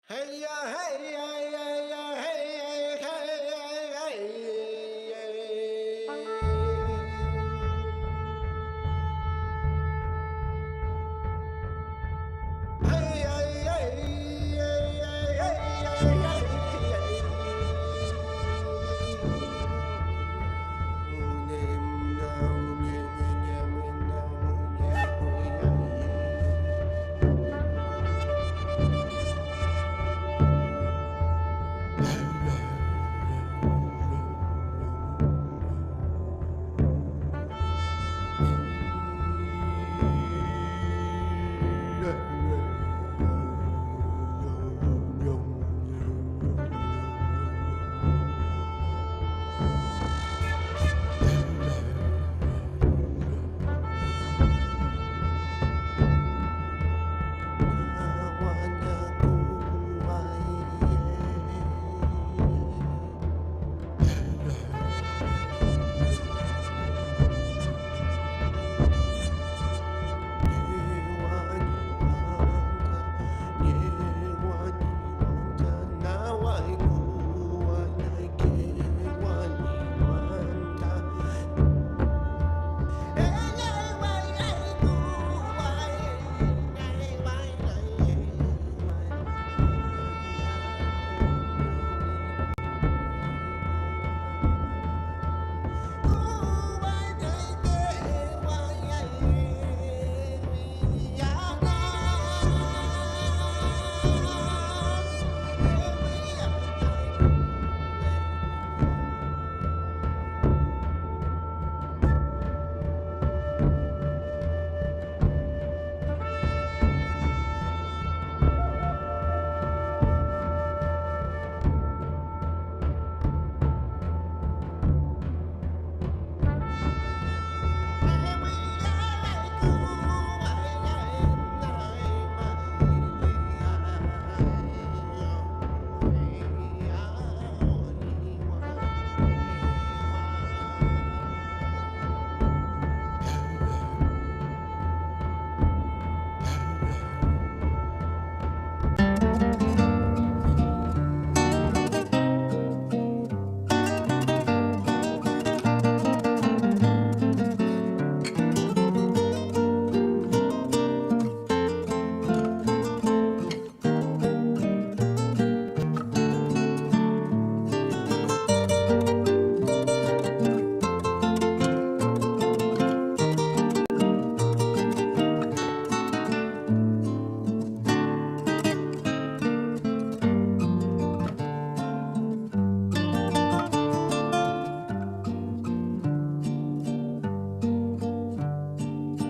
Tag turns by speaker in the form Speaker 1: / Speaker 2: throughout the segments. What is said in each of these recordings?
Speaker 1: Hey ya, hey ya, ya, ya, hey, hey, hey, hey,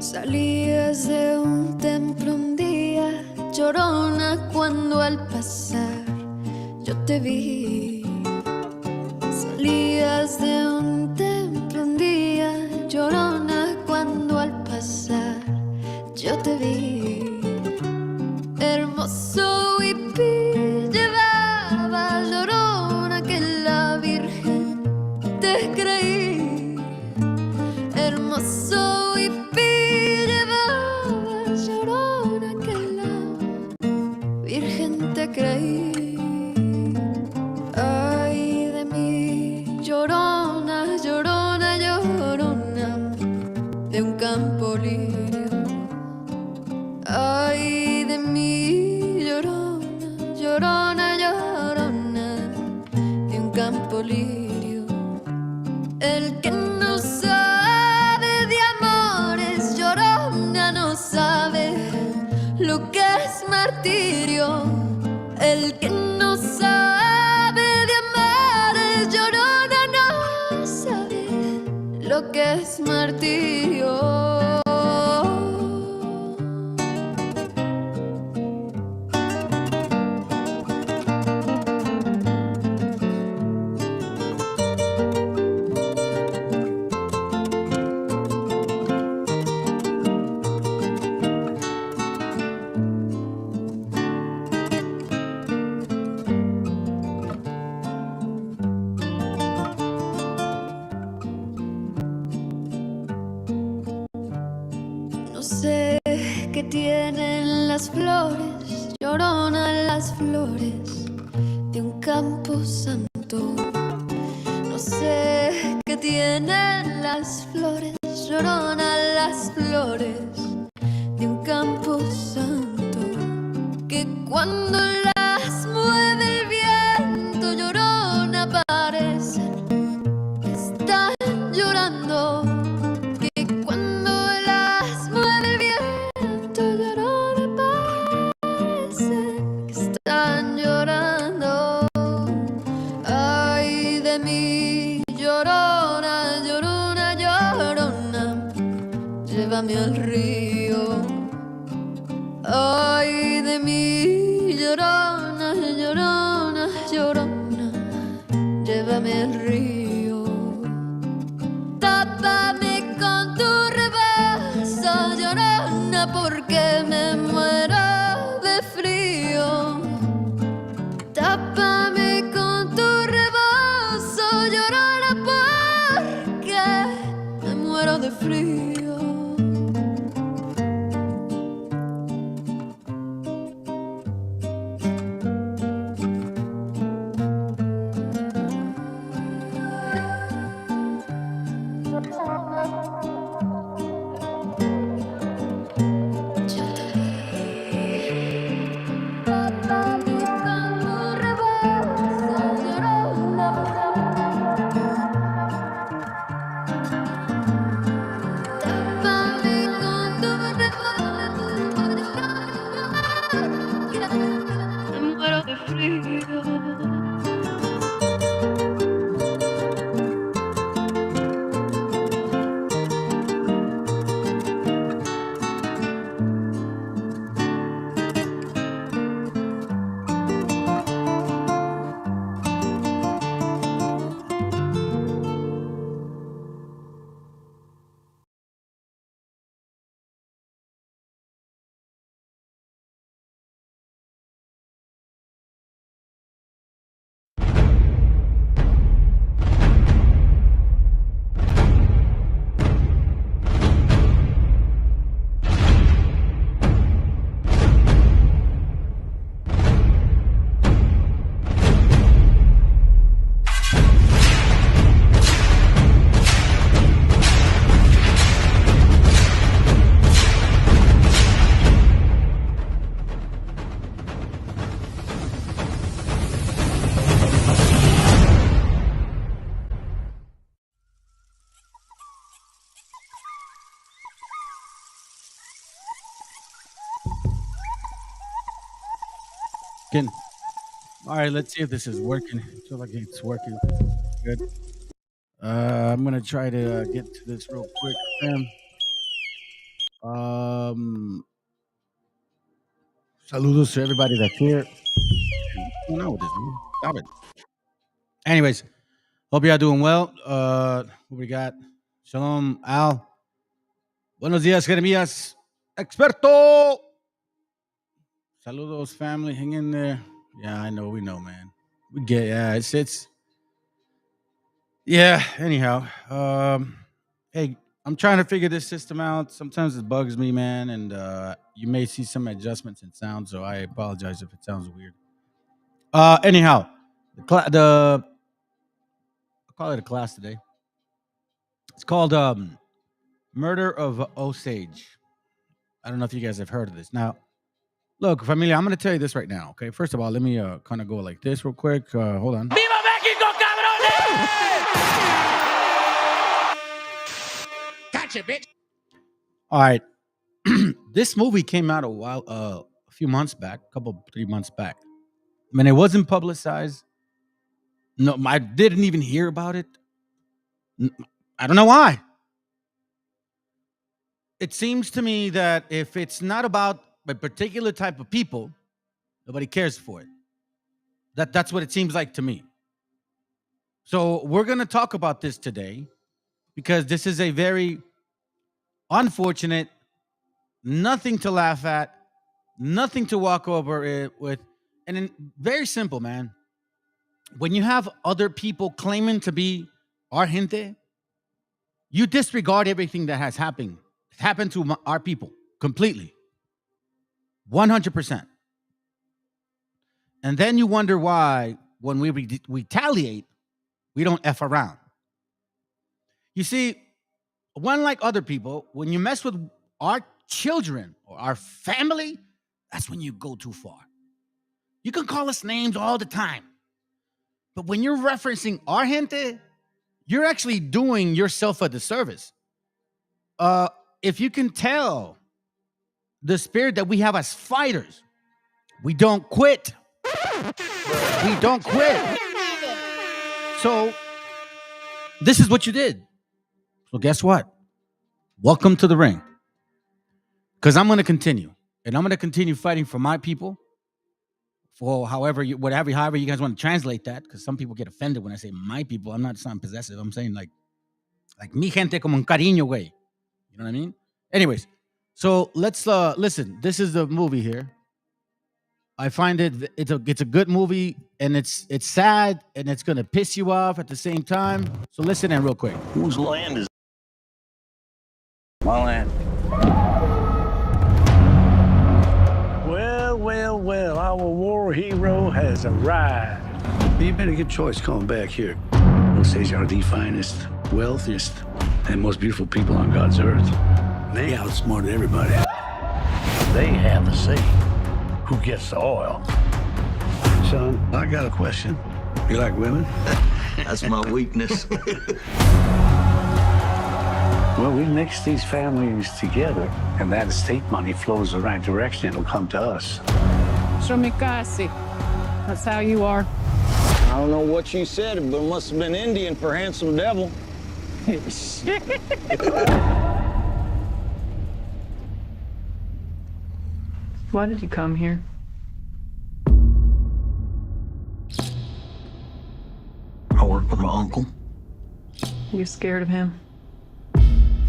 Speaker 2: Salías de un templo un día, llorona, cuando al pasar yo te vi. Salías de un templo un día, llorona, cuando al pasar yo te vi. Hermoso hippie llevaba, llorona, que la Virgen te creí. Hermoso hippie llevaba, llorona, que la Virgen te creí. Ay de mí, llorona, llorona, llorona, de un campo lirio. Ay de mí, llorona, llorona, llorona, de un campo lirio. El que no sabe de amores, llorona, no sabe lo que es martirio. El que no sabe de amores, llorona, no sabe lo que es martirio. No sé qué tienen las flores, llorona, las flores flores de un campo santo. No sé qué tienen las flores, llorona, las flores de un campo santo, que cuando las mueve el viento, llorona, parecen que están llorando. Que cuando las mueve el viento, llorona, parecen que están llorando. Ay de mí, llorona, llorona, llorona, llévame al río. Ay de mí, llorona, llorona, llorona, llévame al río. Tápame con tu rebazo, llorona, porque me muero de frío. Tápame con tu rebozo, llorona, porque me muero de frío. Me muero de frío.
Speaker 3: All right, let's see if this is working. I feel like it's working good. I'm gonna try to get to this real quick, fam. Saludos to everybody that's here. What's going on with this, man? Stop it. Anyways, hope y'all doing well. What we got? Shalom, Al. Buenos dias, Jeremias. Experto. Saludos, family. Hang in there. Yeah, I know. We know, man. We get. Yeah, it's. Yeah. Anyhow, hey, I'm trying to figure this system out. Sometimes it bugs me, man, and you may see some adjustments in sound. So I apologize if it sounds weird. Anyhow, the I'll call it a class today. It's called Murder of Osage. I don't know if you guys have heard of this. Now, look, familia, I'm going to tell you this right now. Okay, first of all, let me kind of go like this real quick. Hold on.
Speaker 4: ¡Viva México, cabrones! Catch it, bitch.
Speaker 3: All right. This movie came out a few months back, 3 months back. I mean, it wasn't publicized. No, I didn't even hear about it. I don't know why. It seems to me that if it's not about a particular type of people, nobody cares for it. That's what it seems like to me. So we're going to talk about this today because this is a very unfortunate, nothing to laugh at, nothing to walk over it with, and very simple, man. When you have other people claiming to be our gente, you disregard everything that has happened to our people completely, 100%. And then you wonder why, when we retaliate, we don't F around. You see, unlike other people, when you mess with our children or our family, that's when you go too far. You can call us names all the time, but when you're referencing our gente, you're actually doing yourself a disservice. If you can tell the spirit that we have as fighters, we don't quit. We don't quit. So this is what you did. So guess what? Welcome to the ring. Because I'm going to continue. And I'm going to continue fighting for my people. For however you guys want to translate that. Because some people get offended when I say my people. I'm not sounding possessive. I'm saying like mi gente como un cariño way. You know what I mean? Anyways, so let's listen. This is the movie here. I find it's a good movie, and it's sad, and it's gonna piss you off at the same time. So listen in real quick.
Speaker 5: Whose land is my land? Well, our war hero has arrived. You made a good choice coming back here. OSAGE are the finest, wealthiest, and most beautiful people on God's earth. They outsmarted everybody. They have the say. Who gets the oil? Son, I got a question. You like women?
Speaker 6: That's my weakness.
Speaker 5: Well, we mix these families together, and that estate money flows the right direction. It'll come to us.
Speaker 7: Shomikasi. That's how you are.
Speaker 6: I don't know what you said, but it must have been Indian for handsome devil.
Speaker 7: Why did you come here?
Speaker 6: I work with my uncle.
Speaker 7: You scared of him?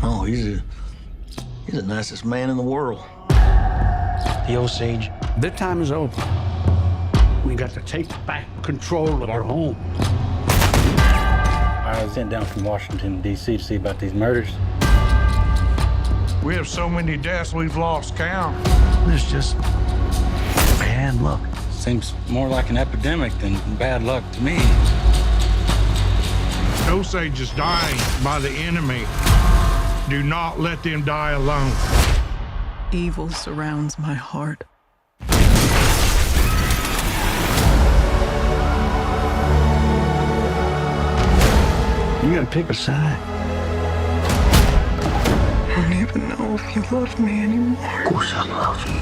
Speaker 6: Oh, he's the nicest man in the world.
Speaker 5: The Osage, their time is over. We got to take back control of our home.
Speaker 8: I was sent down from Washington, D.C. to see about these murders.
Speaker 9: We have so many deaths, we've lost count.
Speaker 5: There's just bad luck.
Speaker 8: Seems more like an epidemic than bad luck to me.
Speaker 9: Osage is dying by the enemy. Do not let them die alone.
Speaker 7: Evil surrounds my heart.
Speaker 5: You gotta pick a side.
Speaker 7: I don't even know if you love me anymore.
Speaker 6: Of course I love you.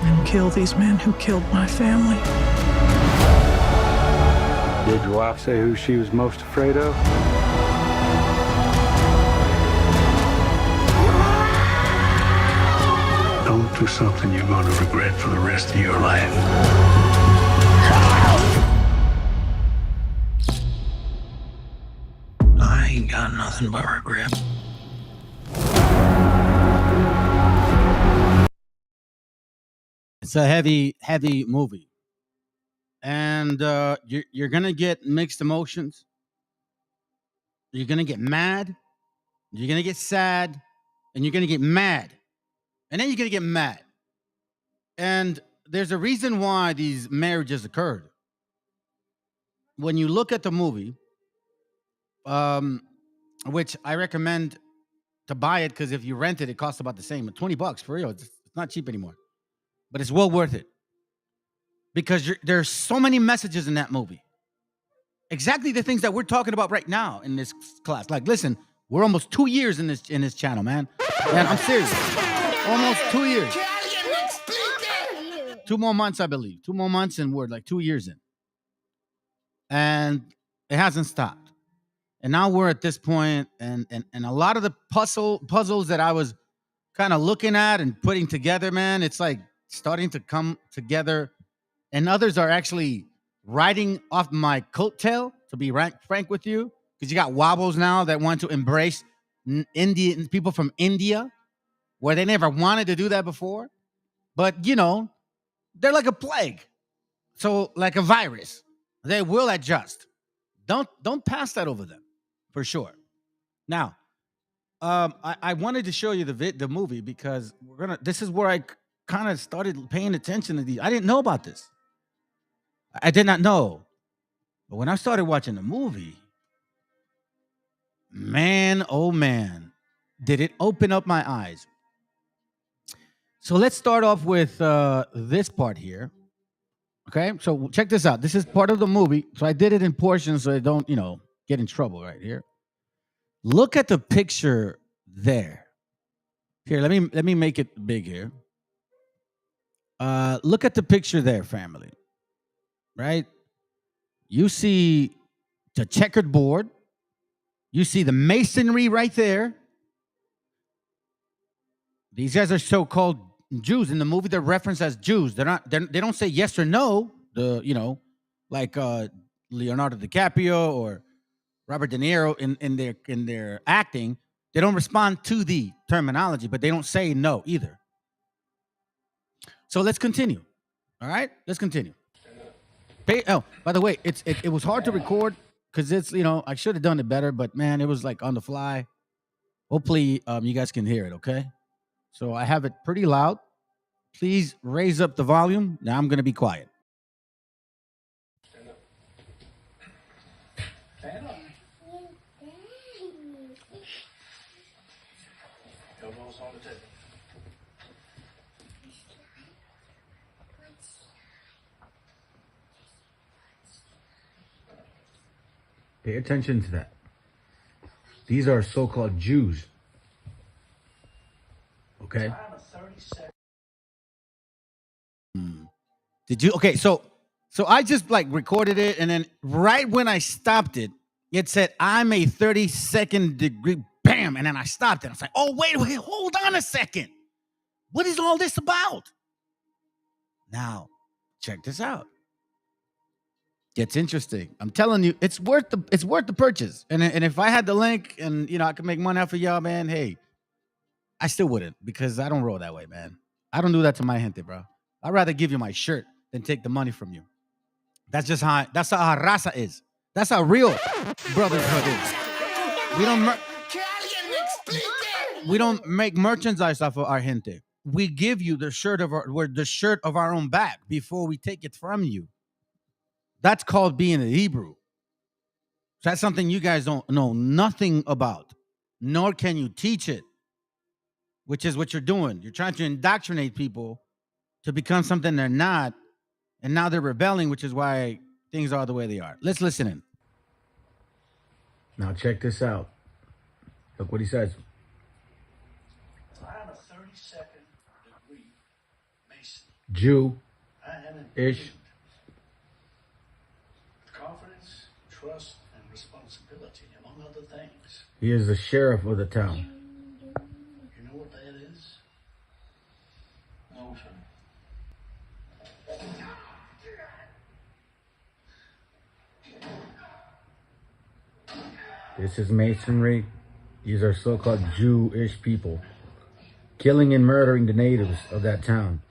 Speaker 7: And kill these men who killed my family.
Speaker 8: Did your wife say who she was most afraid of?
Speaker 5: Don't do something you're gonna regret for the rest of your life.
Speaker 6: I ain't got nothing but regret.
Speaker 3: It's a heavy movie, and you're gonna get mixed emotions. You're gonna get mad. You're gonna get sad, and you're gonna get mad, and then you're gonna get mad. And there's a reason why these marriages occurred. When you look at the movie, which I recommend to buy it, because if you rent it, it costs about the same, $20 for real. It's not cheap anymore, but it's well worth it, because there's so many messages in that movie. Exactly the things that we're talking about right now in this class. Like, listen, we're almost 2 years in this channel, man. Man, I'm serious. Almost 2 years. 2 more months, I believe. 2 more months, and we're like 2 years in. And it hasn't stopped. And now we're at this point, and a lot of the puzzles that I was kind of looking at and putting together, man, it's like starting to come together. And others are actually riding off my coattail, to be frank with you, because you got wobbles now that want to embrace Indian people from India, where they never wanted to do that before. But, you know, they're like a plague. So like a virus, they will adjust. Don't pass that over them, for sure. Now, I wanted to show you the movie, because this is where I kind of started paying attention to these. I didn't know about this. I did not know. But when I started watching the movie, man, oh man, did it open up my eyes. So let's start off with this part here. Okay, so check this out. This is part of the movie. So I did it in portions so I don't, get in trouble right here. Look at the picture there. Here, let me make it big here. Look at the picture there, family. Right? You see the checkered board. You see the masonry right there. These guys are so-called Jews. In the movie, they're referenced as Jews. They don't say yes or no. Like Leonardo DiCaprio or Robert De Niro in their acting. They don't respond to the terminology, but they don't say no either. So let's continue. All right, let's continue. By the way, it was hard to record because it's I should have done it better, but man, it was like on the fly. Hopefully, you guys can hear it. Okay, so I have it pretty loud. Please raise up the volume. Now I'm gonna be quiet.
Speaker 5: Elbows on the table.
Speaker 3: Pay attention to that. These are so-called Jews. Okay. Did you? Okay, so I just like recorded it, and then right when I stopped it, it said I'm a 32nd degree. Bam, and then I stopped it. I was like, oh wait, hold on a second. What is all this about? Now, check this out. It's interesting. I'm telling you, it's worth the purchase. And if I had the link and I could make money off of y'all, man, hey, I still wouldn't because I don't roll that way, man. I don't do that to my gente, bro. I'd rather give you my shirt than take the money from you. That's how our raza is. That's how real brotherhood is. We don't make merchandise off of our gente. We give you the shirt of our own back before we take it from you. That's called being a Hebrew. So that's something you guys don't know nothing about, nor can you teach it, which is what you're doing. You're trying to indoctrinate people to become something they're not, and now they're rebelling, which is why things are the way they are. Let's listen in. Now check this out. Look what he says.
Speaker 5: I am a 32nd degree Mason.
Speaker 3: Jew-ish.
Speaker 5: Confidence, trust, and responsibility, among other things.
Speaker 3: He is the sheriff of the town.
Speaker 5: You know what that is? No, sir.
Speaker 3: This is masonry. These are so-called Jewish people. Killing and murdering the natives of that town.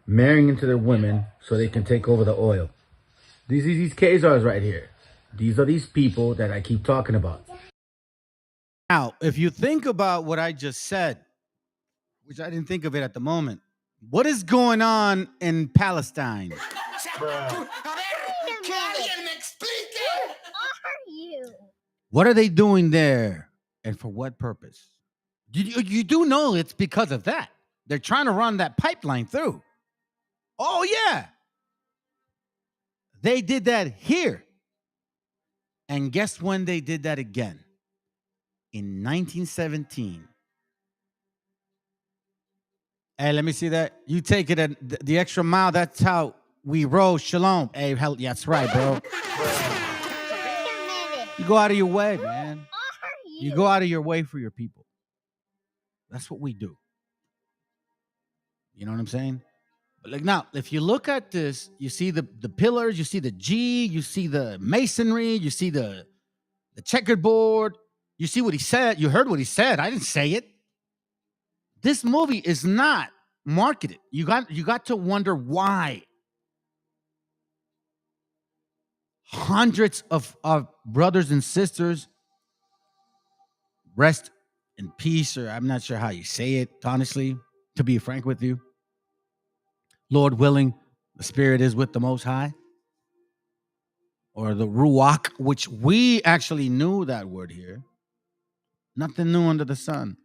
Speaker 3: Marrying into their women so they can take over the oil. These Khazars right here. These are these people that I keep talking about. Now, if you think about what I just said, which I didn't think of it at the moment, what is going on in Palestine? What are they doing there? And for what purpose? You do know it's because of that. They're trying to run that pipeline through. Oh, yeah. They did that here. And guess when they did that again? In 1917. Hey, let me see that. You take it at the extra mile. That's how we roll. Shalom. Hey, hell, yeah, that's right, bro. You go out of your way, man. You go out of your way for your people. That's what we do. You know what I'm saying? But like now, if you look at this, you see the pillars, you see the G, you see the masonry, you see the checkered board, you see what he said, you heard what he said. I didn't say it. This movie is not marketed. You got to wonder why. Hundreds of brothers and sisters, rest in peace, or I'm not sure how you say it, honestly, to be frank with you. Lord willing, the spirit is with the Most High. or the ruach, which we actually knew that word here. Nothing new under the sun.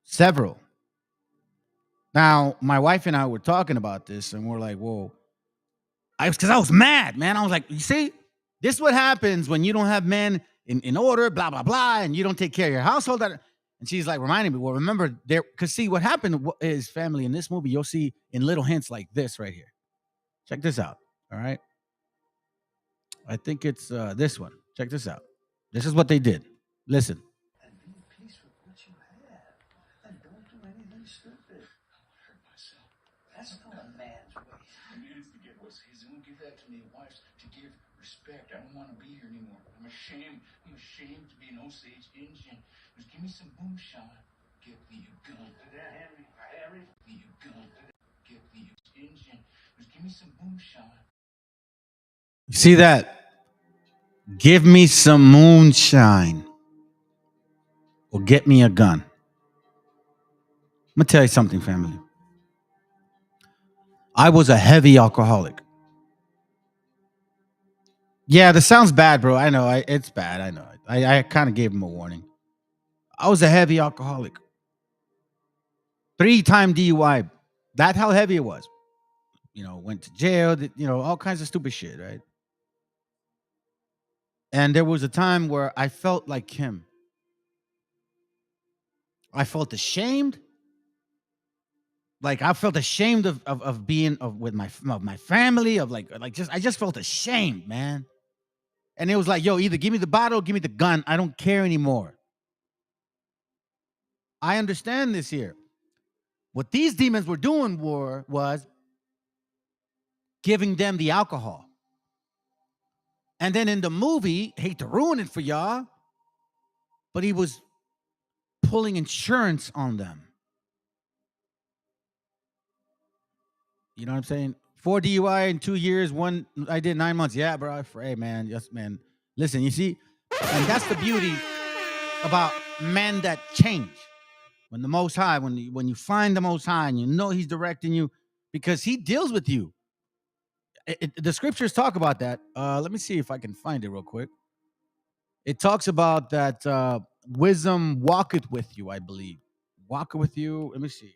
Speaker 3: Several. Now, my wife and I were talking about this, and we're like, whoa. Because I was mad, man. I was like, you see, this is what happens when you don't have men in order, blah, blah, blah, and you don't take care of your household. And she's like reminding me, well, remember, there, because see, what happened is, family, in this movie, you'll see in little hints like this right here. Check this out, all right? I think it's this one. Check this out. This is what they did. Listen.
Speaker 5: And be at peace with what you have. And don't do anything stupid. Hurt myself. That's not a man's way. A man's to give what's his. And give that to me, wives, to give respect. I don't want to be here anymore. I'm ashamed. I'm ashamed to be an OSAGE engine. Just give me some moonshine. Get me a gun. Henry. Henry. Get me a gun. Get me an engine. Just give me some moonshine.
Speaker 3: You see that? Give me some moonshine or get me a gun. I'm going to tell you something, family. I was a heavy alcoholic. Yeah, this sounds bad, bro. I know. It's bad. I know. I kind of gave him a warning. I was a heavy alcoholic. 3-time DUI. That's how heavy it was. You know, went to jail, you know, all kinds of stupid shit, right? And there was a time where I felt like him. I felt ashamed. Like I felt ashamed of being with my family, of like I just felt ashamed, man. And it was like, yo, either give me the bottle or give me the gun. I don't care anymore. I understand this here. What these demons were doing was giving them the alcohol. And then in the movie, hate to ruin it for y'all, but he was pulling insurance on them. You know what I'm saying? 4 DUI in 2 years, 1 I did 9 months. Yeah, bro. Hey, man. Yes, man. Listen, you see, and that's the beauty about men that change. When the Most High, when you find the Most High and you know He's directing you, because He deals with you. The scriptures talk about that. Let me see if I can find it real quick. It talks about that wisdom walketh with you, I believe. Walk with you. Let me see.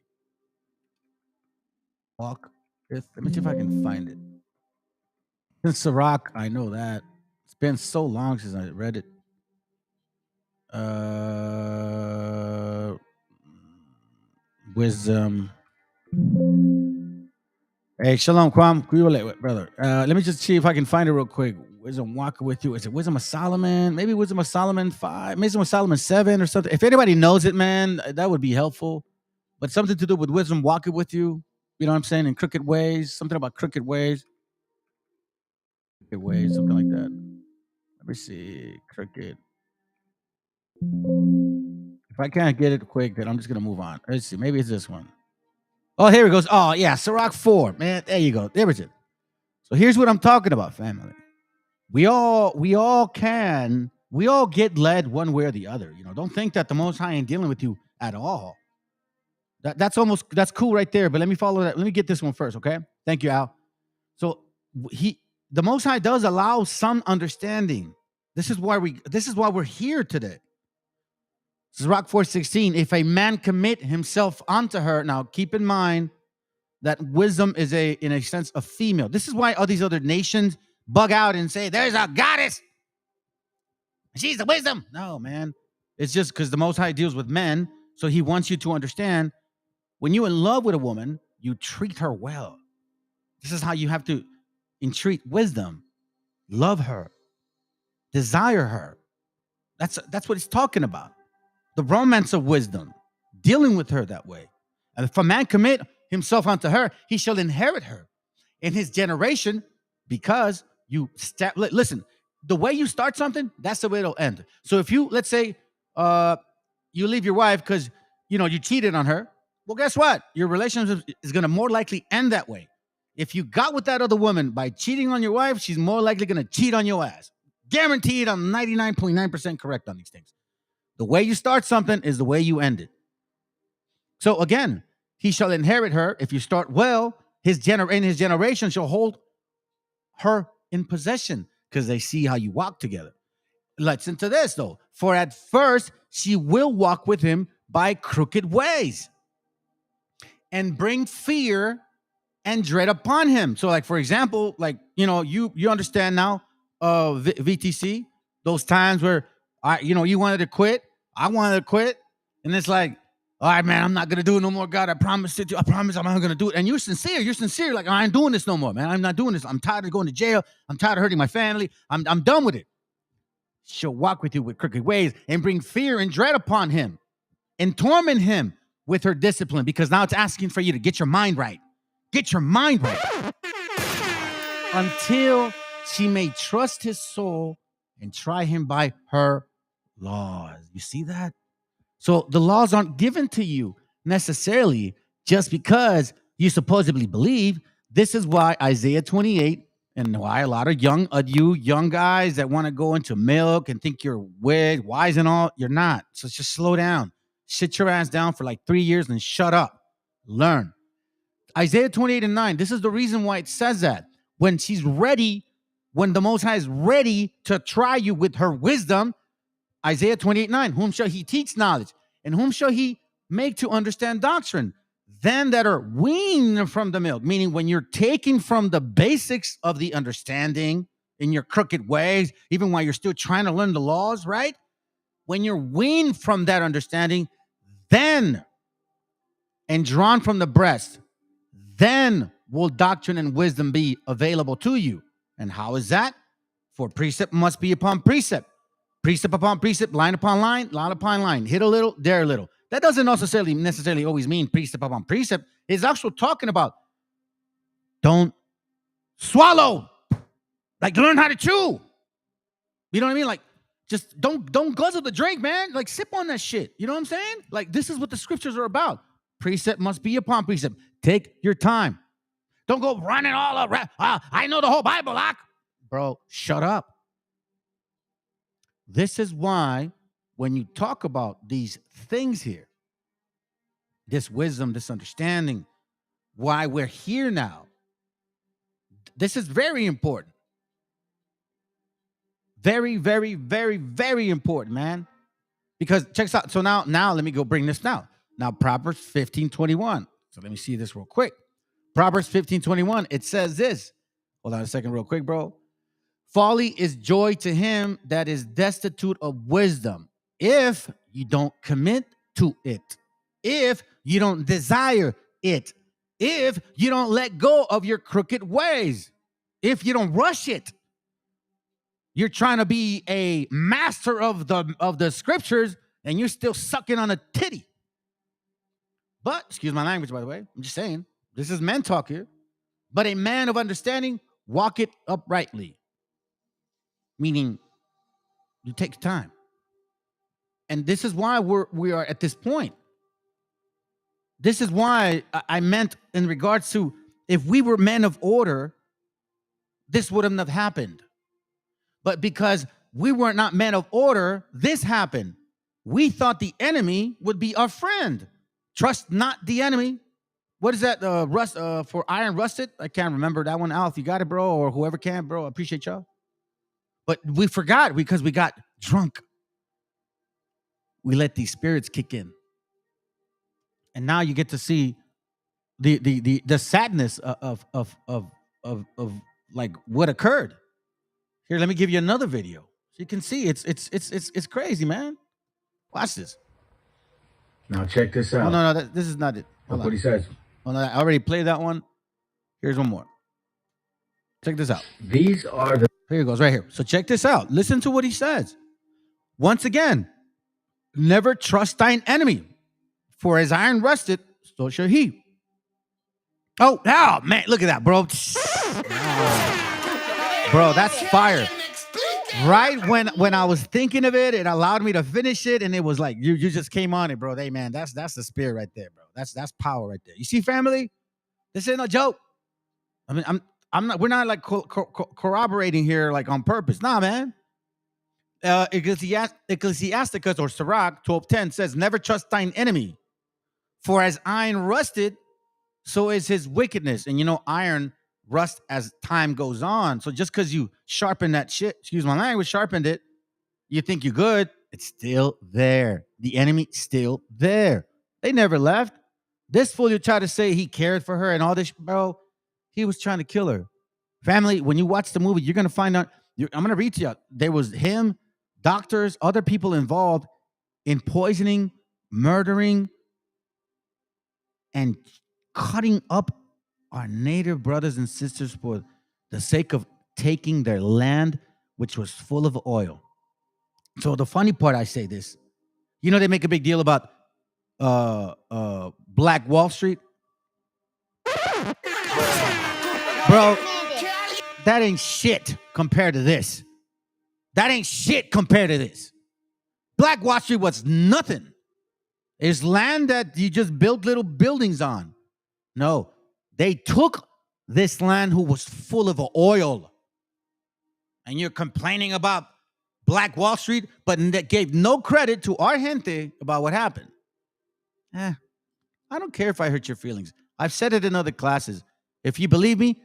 Speaker 3: Walk. Let me see if I can find it. Since Sirach, I know that. It's been so long since I read it. Wisdom. Hey, Shalom, Kwam. Brother. Let me just see if I can find it real quick. Wisdom walking with you. Is it Wisdom of Solomon? Maybe Wisdom of Solomon 5, Wisdom of Solomon 7 or something. If anybody knows it, man, that would be helpful. But something to do with wisdom walking with you. You know what I'm saying? In crooked ways. Something about crooked ways. Crooked ways, something like that. Let me see. Crooked. If I can't get it quick, then I'm just going to move on. Let's see. Maybe it's this one. Oh, here it goes. Oh, yeah. Sirach 4. Man, there you go. There it is. So here's what I'm talking about, family. We all get led one way or the other. You know, don't think that the Most High ain't dealing with you at all. That's cool right there. But let me follow that. Let me get this one first, okay? Thank you, Al. So the Most High does allow some understanding. This is why we're here today. This is Rock 4:16. If a man commit himself unto her, now keep in mind that wisdom is in a sense a female. This is why all these other nations bug out and say there's a goddess. She's the wisdom. No, man. It's just because the Most High deals with men, so He wants you to understand when you're in love with a woman, you treat her well. This is how you have to entreat wisdom, love her, desire her. That's what it's talking about. The romance of wisdom, dealing with her that way. And if a man commit himself unto her, he shall inherit her in his generation, because you listen, the way you start something, that's the way it'll end. So if you, let's say, you leave your wife because, you know, you cheated on her, well, guess what? Your relationship is going to more likely end that way. If you got with that other woman by cheating on your wife, she's more likely going to cheat on your ass. Guaranteed, I'm 99.9% correct on these things. The way you start something is the way you end it. So again, he shall inherit her. If you start well, in his generation shall hold her in possession because they see how you walk together. Listen to this, though. For at first, she will walk with him by crooked ways and bring fear and dread upon him. So, like, for example, like, you understand now, VTC, those times where you wanted to quit, I wanted to quit, and it's like, all right, man, I'm not gonna do it no more. God, I promise I'm not gonna do it. And you're sincere, like, I ain't doing this no more, man. I'm not doing this. I'm tired of going to jail. I'm tired of hurting my family. I'm done with it. She'll walk with you with crooked ways and bring fear and dread upon him and torment him with her discipline, because now it's asking for you to get your mind right. Get your mind right. Until she may trust his soul and try him by her laws. You see that? So the laws aren't given to you necessarily just because you supposedly believe. This is why Isaiah 28, and why a lot of you young guys that want to go into milk and think you're wise and all, you're not. So just slow down. Sit your ass down for like 3 years and shut up. Learn. Isaiah 28:9, this is the reason why it says that. When she's ready, when the Most High is ready to try you with her wisdom, Isaiah 28:9, whom shall he teach knowledge? And whom shall he make to understand doctrine? Them that are weaned from the milk, meaning when you're taking from the basics of the understanding in your crooked ways, even while you're still trying to learn the laws, right? When you're weaned from that understanding, then, and drawn from the breast, then will doctrine and wisdom be available to you. And how is that? For precept must be upon precept. Precept upon precept, line upon line upon hit a little, there a little. That doesn't necessarily always mean precept upon precept. It's actually talking about don't swallow, like learn how to chew. You know what I mean? Like, just don't guzzle the drink, man. Like, sip on that shit. You know what I'm saying? Like, this is what the scriptures are about. Precept must be upon precept. Take your time. Don't go running all around. I know the whole Bible, bro. Shut up. This is why when you talk about these things here, this wisdom, this understanding, why we're here now, this is very important. Very, very, very, very important, man. Because check this out. So now let me go bring this now. Now, Proverbs 15:21. So let me see this real quick. Proverbs 15:21. It says this. Hold on a second real quick, bro. Folly is joy to him that is destitute of wisdom, if you don't commit to it, if you don't desire it, if you don't let go of your crooked ways, if you don't rush it. You're trying to be a master of the scriptures, and you're still sucking on a titty. But, excuse my language, by the way, I'm just saying, this is men talk here. But a man of understanding walketh uprightly. Meaning, you take time. And this is why we are at this point. This is why I meant in regards to, if we were men of order, this wouldn't have happened. But because we were not men of order, this happened. We thought the enemy would be our friend. Trust not the enemy. What is that? For iron rusted? I can't remember that one. Al, if you got it, bro, or whoever can, bro, I appreciate y'all. But we forgot because we got drunk. We let these spirits kick in. And now you get to see the sadness of like what occurred. Here, let me give you another video so you can see it's crazy, man. Watch this.
Speaker 10: Now check this out.
Speaker 3: Oh, no, this is not it.
Speaker 10: Look what he says.
Speaker 3: Oh, no, I already played that one. Here's one more. Check this out.
Speaker 10: These are the...
Speaker 3: Here it goes, right here. So check this out. Listen to what he says. Once again, never trust thine enemy, for as iron rusted, so shall he. Oh, man, look at that, bro. Bro, that's fire. Right when I was thinking of it, it allowed me to finish it, and it was like you just came on it, bro. Hey, man, that's the spirit right there, bro. That's power right there. You see, family, this ain't no joke. I mean, I'm not. We're not like corroborating here like on purpose. Nah, man. Ecclesiasticus or Sirach 12:10 says, "Never trust thine enemy, for as iron rusted, so is his wickedness." And you know, iron rust as time goes on. So just because you sharpen that shit, excuse my language, sharpened it, you think you're good, it's still there. The enemy still there. They never left. This fool you try to say he cared for her and all this, bro, he was trying to kill her. Family, when you watch the movie, you're going to find out, I'm going to read to you. There was him, doctors, other people involved in poisoning, murdering, and cutting up our native brothers and sisters for the sake of taking their land, which was full of oil. So the funny part, I say this, you know, they make a big deal about Black Wall Street. Bro, that ain't shit compared to this. That ain't shit compared to this. Black Wall Street was nothing. It's land that you just built little buildings on. No, they took this land who was full of oil. And you're complaining about Black Wall Street, but that gave no credit to our gente about what happened. I don't care if I hurt your feelings. I've said it in other classes. If you believe me,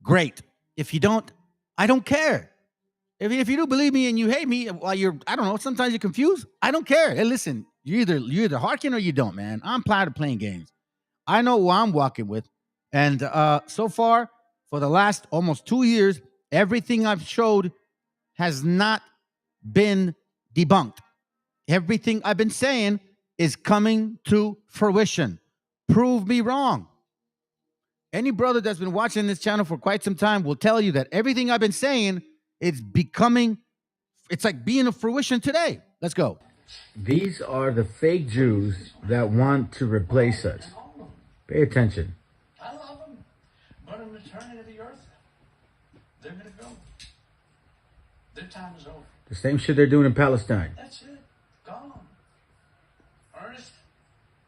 Speaker 3: great. If you don't, I don't care. If you do believe me and you hate me while you're, I don't know, sometimes you're confused, I don't care. Hey, listen, you either hearken or you don't, man. I'm tired of playing games. I know who I'm walking with. And so far, for the last almost 2 years, everything I've showed has not been debunked. Everything I've been saying is coming to fruition. Prove me wrong. Any brother that's been watching this channel for quite some time will tell you that everything I've been saying is becoming, it's like being a fruition today. Let's go.
Speaker 10: These are the fake Jews that want to replace us. Pay attention.
Speaker 6: I love them, but in returning to the earth, they're going to go. Their time is over.
Speaker 10: The same shit they're doing in Palestine.
Speaker 6: That's it. Gone. Ernest,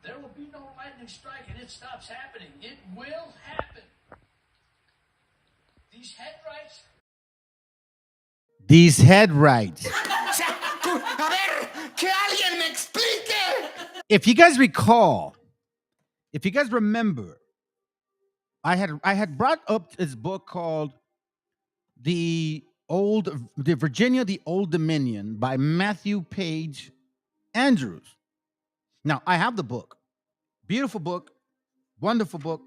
Speaker 6: there will be no lightning strike and it stops happening. It will happen. These headrights.
Speaker 3: These headrights. If you guys recall, if you guys remember, I had brought up this book called The Virginia, the Old Dominion by Matthew Page Andrews. Now, I have the book. Beautiful book. Wonderful book.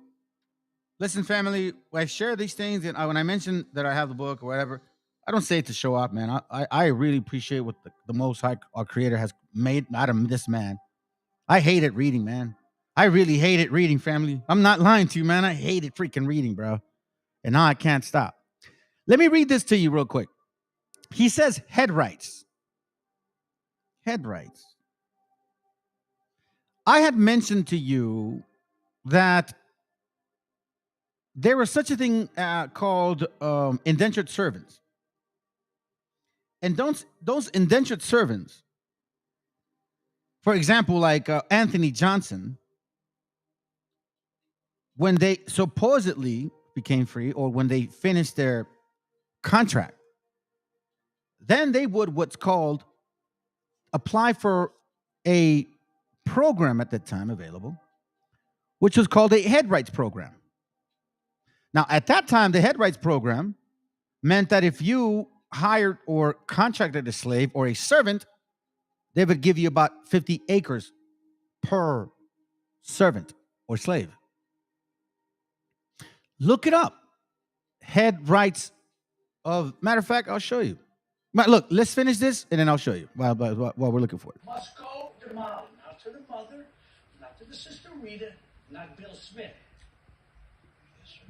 Speaker 3: Listen, family, I share these things, and when I mention that I have the book or whatever, I don't say it to show off, man. I really appreciate what the Most High, our Creator, has made out of this man. I hated reading, man. I really hated reading, family. I'm not lying to you, man. I hated freaking reading, bro. And now I can't stop. Let me read this to you real quick. He says headrights. Headrights. I had mentioned to you that there was such a thing called indentured servants. And those indentured servants, for example, like Anthony Johnson, when they supposedly became free or when they finished their contract, then they would what's called apply for a program at that time available, which was called a headrights program. Now, at that time, the headrights program meant that if you hired or contracted a slave or a servant, they would give you about 50 acres per servant or slave. Look it up. Headrights of, matter of fact, I'll show you. Look, let's finish this and then I'll show you while we're looking for it.
Speaker 6: Must go to mom, not to the mother, not to the sister Rita, not Bill Smith. Yes, sir.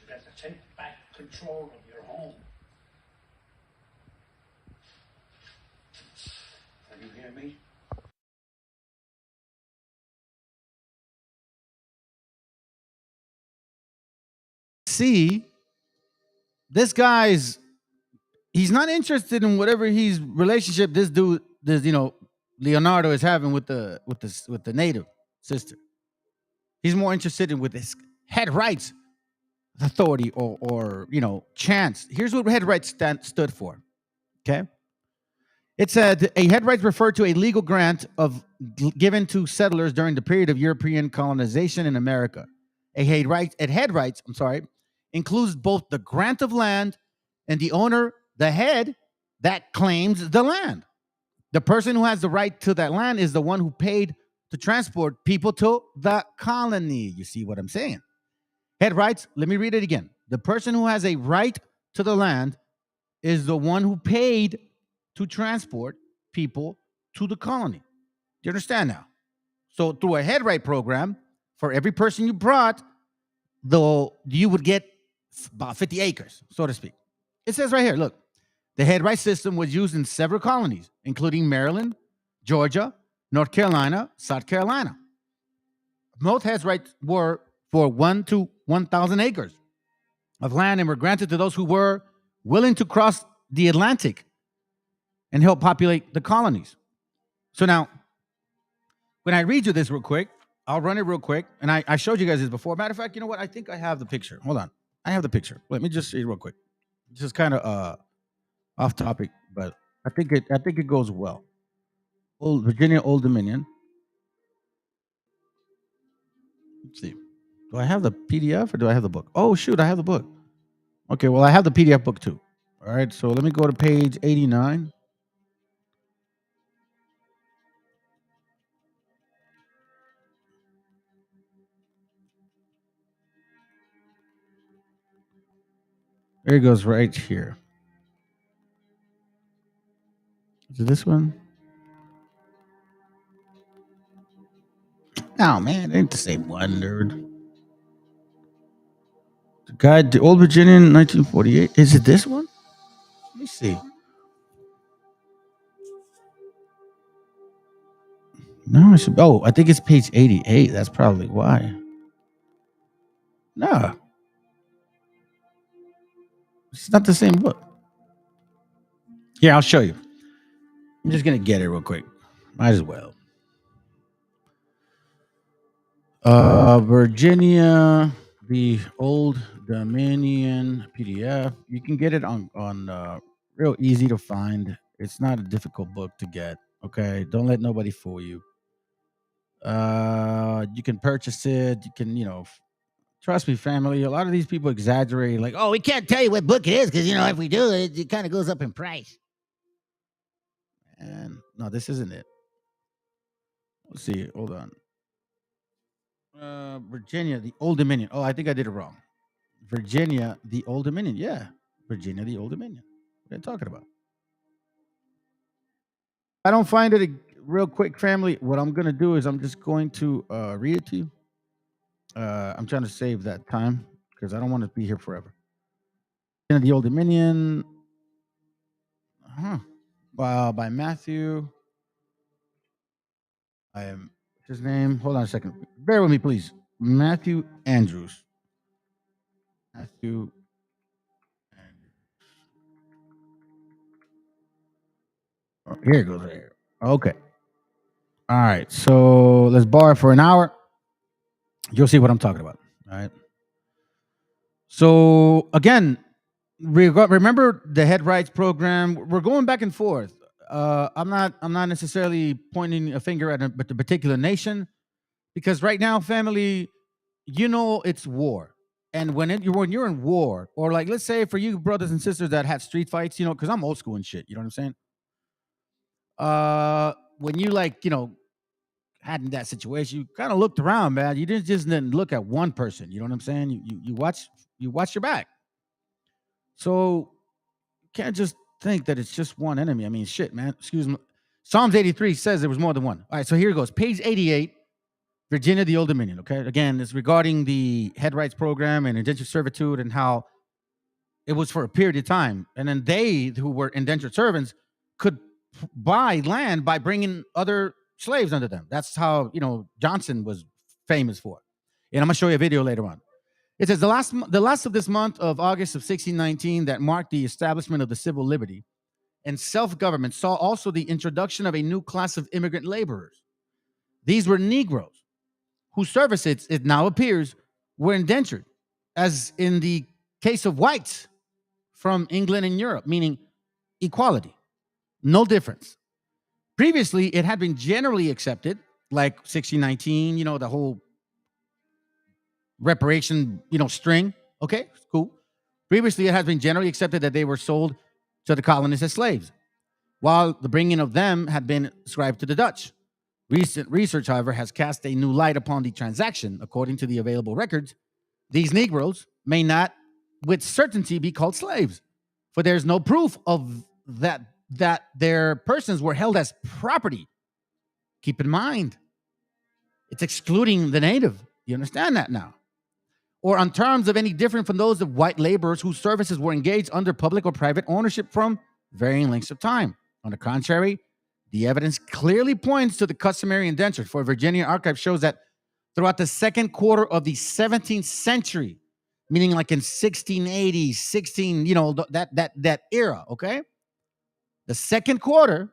Speaker 6: You got to take back control of your home. You hear me?
Speaker 3: See, this guy's, he's not interested in whatever his relationship this dude, Leonardo is having with the native sister. He's more interested in with his head rights authority or chance. Here's what head rights stood for. Okay. It said a head rights referred to a legal grant given to settlers during the period of European colonization in America. A head rights includes both the grant of land and the owner, the head that claims the land. The person who has the right to that land is the one who paid to transport people to the colony. You see what I'm saying? Head rights, let me read it again. The person who has a right to the land is the one who paid to transport people to the colony. Do you understand now? So through a head right program, for every person you brought, though, you would get about 50 acres, so to speak. It says right here, look, the head right system was used in several colonies, including Maryland, Georgia, North Carolina, South Carolina. Most head rights were for 1 to 1,000 acres of land and were granted to those who were willing to cross the Atlantic and help populate the colonies. So now, when I read you this real quick, I'll run it real quick. And I showed you guys this before. Matter of fact, you know what? I think I have the picture. Hold on. I have the picture. Let me just see it real quick. This is kind of off topic, but I think it goes well. Old Virginia, Old Dominion. Let's see. Do I have the PDF or do I have the book? Oh, shoot, I have the book. Okay, well, I have the PDF book too. All right, so let me go to page 89. There it goes right here. Is it this one? Oh, man, it ain't the same one, dude. The guide, the Old Virginian, 1948. Is it this one? Let me see. No, I think it's page 88. That's probably why. No. It's not the same book. Here, I'll show you. I'm just going to get it real quick. Might as well. Virginia, the Old Dominion PDF. You can get it on real easy to find. It's not a difficult book to get. Okay, don't let nobody fool you. You can purchase it. You can, trust me, family. A lot of these people exaggerate, like, oh, we can't tell you what book it is because if we do it kind of goes up in price. And no, this isn't it. Let's see. Hold on. Virginia, the Old Dominion. Oh, I think I did it wrong. Virginia, the Old Dominion. Yeah, Virginia, the Old Dominion. What are you talking about? I don't find it real quick, family. What I'm going to do is I'm just going to read it to you. I'm trying to save that time because I don't want to be here forever. The Old Dominion. By Matthew. I am his name. Hold on a second. Bear with me, please. Matthew Andrews. Matthew Andrews. Oh, here it goes right here. Okay. All right. So let's borrow for an hour. You'll see what I'm talking about. All right. So again, remember the head rights program. We're going back and forth. I'm not necessarily pointing a finger at a particular nation, because right now, family, it's war. And when you're in war, or like, let's say for you brothers and sisters that had street fights, because I'm old school and shit, you know what I'm saying? When you had in that situation, you kind of looked around, man. You didn't look at one person, you know what I'm saying? You watch your back. So you can't just think that it's just one enemy. I mean, shit, man. Excuse me. Psalms 83 says there was more than one. All right, so here it goes. Page 88, Virginia, the Old Dominion, okay? Again, it's regarding the head rights program and indentured servitude and how it was for a period of time. And then they, who were indentured servants, could buy land by bringing other slaves under them. That's how, Johnson was famous for. And I'm going to show you a video later on. It says, the last of this month of August of 1619 that marked the establishment of the civil liberty and self-government saw also the introduction of a new class of immigrant laborers. These were Negroes, whose services, it now appears, were indentured, as in the case of whites from England and Europe, meaning equality, no difference. Previously, it had been generally accepted, like 1619, the whole reparation, string Okay, cool. Previously, it has been generally accepted that they were sold to the colonists as slaves, while the bringing of them had been ascribed to the Dutch. Recent research, however, has cast a new light upon the transaction. According to the available records, these Negroes may not with certainty be called slaves, for there's no proof of that their persons were held as property. Keep in mind, it's excluding the native. You understand that now? Or on terms of any different from those of white laborers whose services were engaged under public or private ownership from varying lengths of time. On the contrary, the evidence clearly points to the customary indenture, for Virginia archive shows that throughout the second quarter of the 17th century, meaning like in 1680, 16, that era, okay? The second quarter,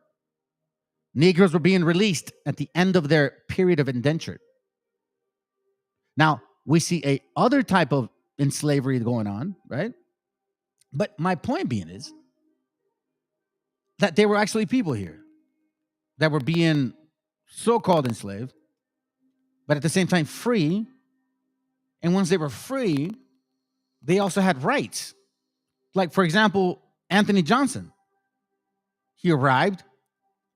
Speaker 3: Negroes were being released at the end of their period of indenture. Now, we see a other type of enslavery going on, right? But my point being is that there were actually people here that were being so-called enslaved, but at the same time free. And once they were free, they also had rights. Like, for example, Anthony Johnson. He arrived,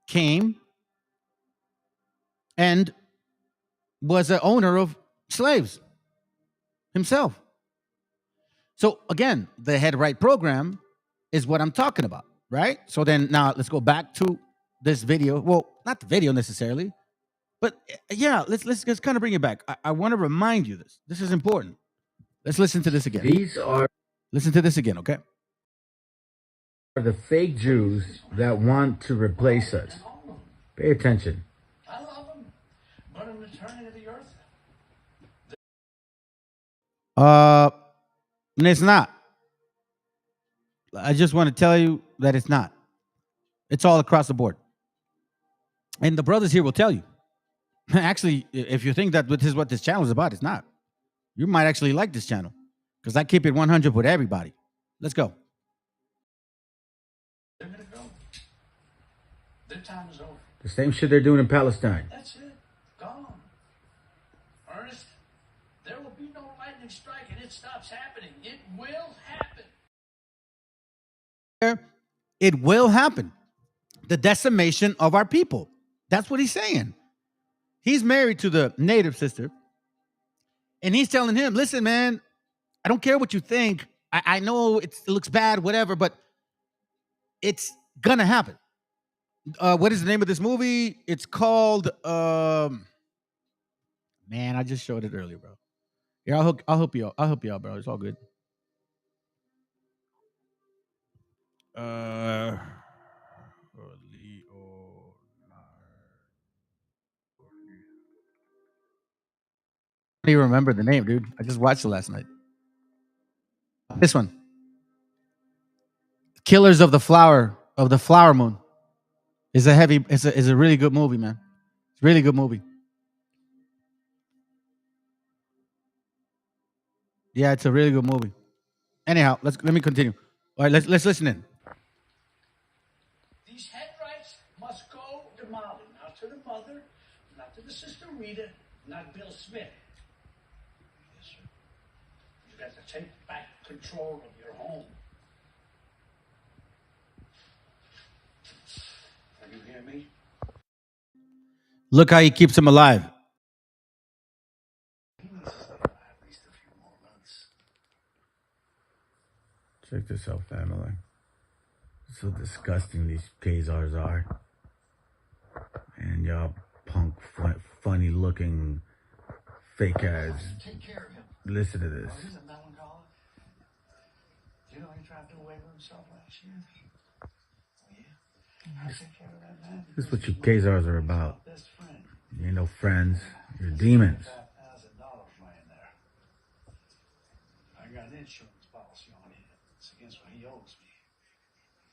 Speaker 3: came, and was an owner of slaves himself. So again, the Head Right program is what I'm talking about, right? So then now let's go back to this video. Well, not the video necessarily, but yeah, let's kind of bring it back. I want to remind you this. This is important. Let's listen to this again. Listen to this again, okay?
Speaker 10: Are the fake Jews that want to replace us. Pay attention.
Speaker 6: I love them, but I'm returning to the earth.
Speaker 3: And it's not. I just want to tell you that it's not. It's all across the board. And the brothers here will tell you. Actually, if you think that this is what this channel is about, it's not. You might actually like this channel because I keep it 100 with everybody. Let's go.
Speaker 6: They're going to go. Their time is over.
Speaker 10: The same shit they're doing in Palestine.
Speaker 6: That's it. Gone. Ernest, there will be no lightning strike and it stops happening. It will happen.
Speaker 3: It will happen. The decimation of our people. That's what he's saying. He's married to the native sister. And he's telling him, listen, man, I don't care what you think. I know it looks bad, whatever, but it's going to happen. What is the name of this movie? It's called, man, I just showed it earlier, bro. Yeah, I'll help you out. I'll help you out, bro. It's all good. I don't even remember the name, dude. I just watched it last night. This one. Killers of the Flower Moon. It's a really good movie, man. It's a really good movie. Yeah, it's a really good movie. Anyhow, let me continue. All right, let's listen in.
Speaker 6: These head rights must go to Molly, not to the mother, not to the sister Rita, not Bill Smith. Yes, sir. You got to take back control of your home. Can you hear me?
Speaker 3: Look how he keeps him alive.
Speaker 6: He needs to stay alive at least a few more months.
Speaker 10: Check this out, family. So disgusting these Khazars are. And y'all punk, funny looking fake ass.
Speaker 6: Take care of him.
Speaker 10: Listen to this.
Speaker 6: Oh, he's a melancholy. You know he tried to away with himself last year? Oh, yeah? I take care of that man.
Speaker 10: This is what you Khazars are about.
Speaker 6: Best friend.
Speaker 10: You ain't no friends. You're demons.
Speaker 6: $5,000 laying there. I got an insurance policy on him. It's against what he owes me.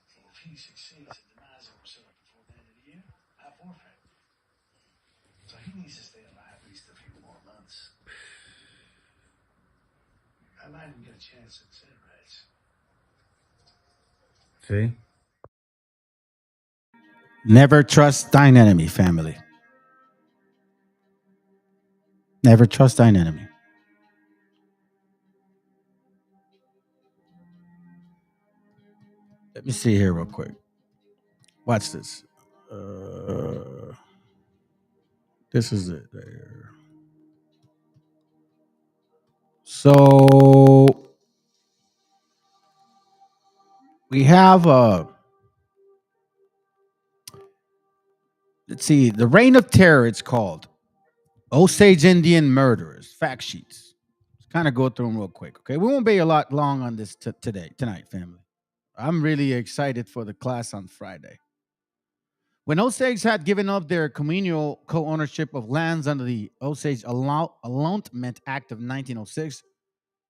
Speaker 6: So if he succeeds and denies himself before the end of the year, I forfeit. So he needs to stay alive at least a few more months. I might even get a chance at cigarettes.
Speaker 10: See?
Speaker 3: Never trust thine enemy, family. Never trust thine enemy. Let me see here real quick. Watch this. This is it right here. So we have let's see, the Reign of Terror. It's called Osage Indian Murderers fact sheets. Let's kind of go through them real quick. Okay, we won't be a lot long on this tonight, family. I'm really excited for the class on Friday. When Osage had given up their communal co-ownership of lands under the Osage Allotment Act of 1906,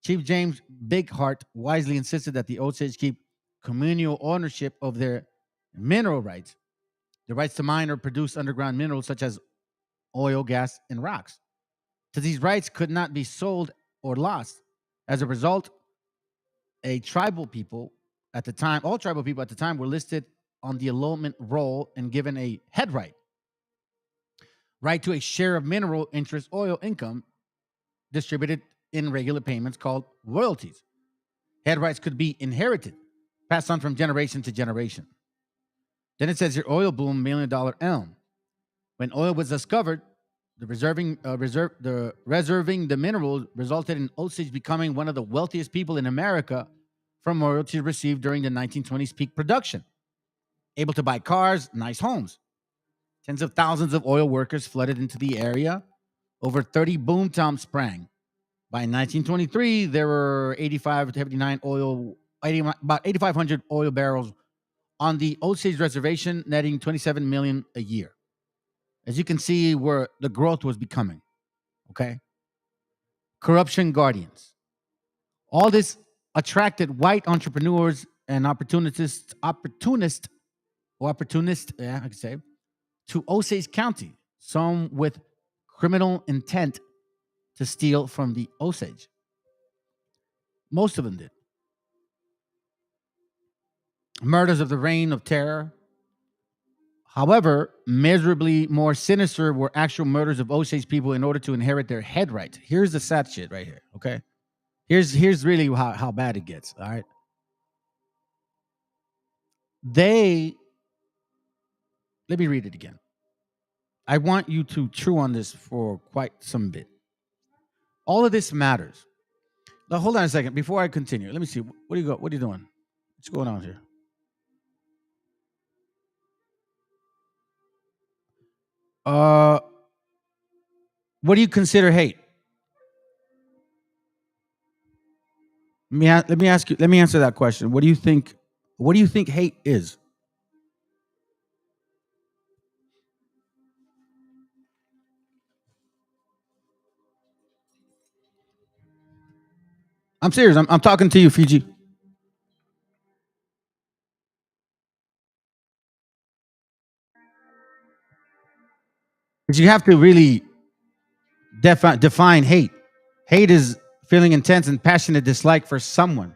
Speaker 3: Chief James Bigheart wisely insisted that the Osage keep communal ownership of their mineral rights, the rights to mine or produce underground minerals such as oil, gas, and rocks. So these rights could not be sold or lost. As a result, all tribal people at the time were listed on the allotment roll and given a head right to a share of mineral interest oil income distributed in regular payments called royalties. Head rights could be inherited, passed on from generation to generation. Then it says your oil boom, $1 million elm. When oil was discovered, the reserving the minerals resulted in Osage becoming one of the wealthiest people in America from royalties received during the 1920s peak production. Able to buy cars, nice homes. Tens of thousands of oil workers flooded into the area. Over 30 boom toms sprang. By 1923, there were about 8,500 oil barrels on the Osage Reservation, netting $27 million a year. As you can see, where the growth was becoming. Okay. Corruption guardians. All this attracted white entrepreneurs and opportunists, yeah, I could say, to Osage County, some with criminal intent to steal from the Osage. Most of them did. Murders of the Reign of Terror. However, measurably more sinister were actual murders of Osage people in order to inherit their head rights. Here's the sad shit right here, okay? Here's really how bad it gets, all right? Let me read it again. I want you to chew on this for quite some bit. All of this matters. Now, hold on a second. Before I continue, let me see. What do you got? What are you doing? What's going on here? What do you consider hate? Let me ask you. Let me answer that question. What do you think? What do you think hate is? I'm serious. I'm talking to you, Fiji. But you have to really define hate. Hate is feeling intense and passionate dislike for someone.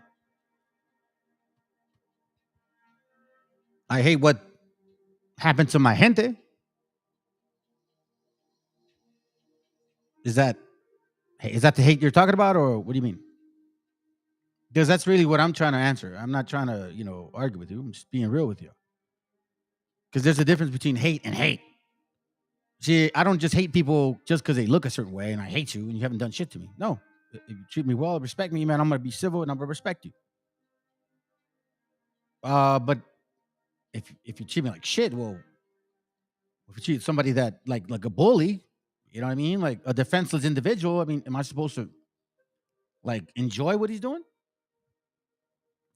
Speaker 3: I hate what happened to my gente. Is that the hate you're talking about, or what do you mean? Because that's really what I'm trying to answer. I'm not trying to, argue with you. I'm just being real with you. Because there's a difference between hate and hate. See, I don't just hate people just because they look a certain way and I hate you and you haven't done shit to me. No. If you treat me well, respect me, man, I'm going to be civil and I'm going to respect you. But if you treat me like shit, well, if you treat somebody that like a bully, you know what I mean? Like a defenseless individual, I mean, am I supposed to like enjoy what he's doing?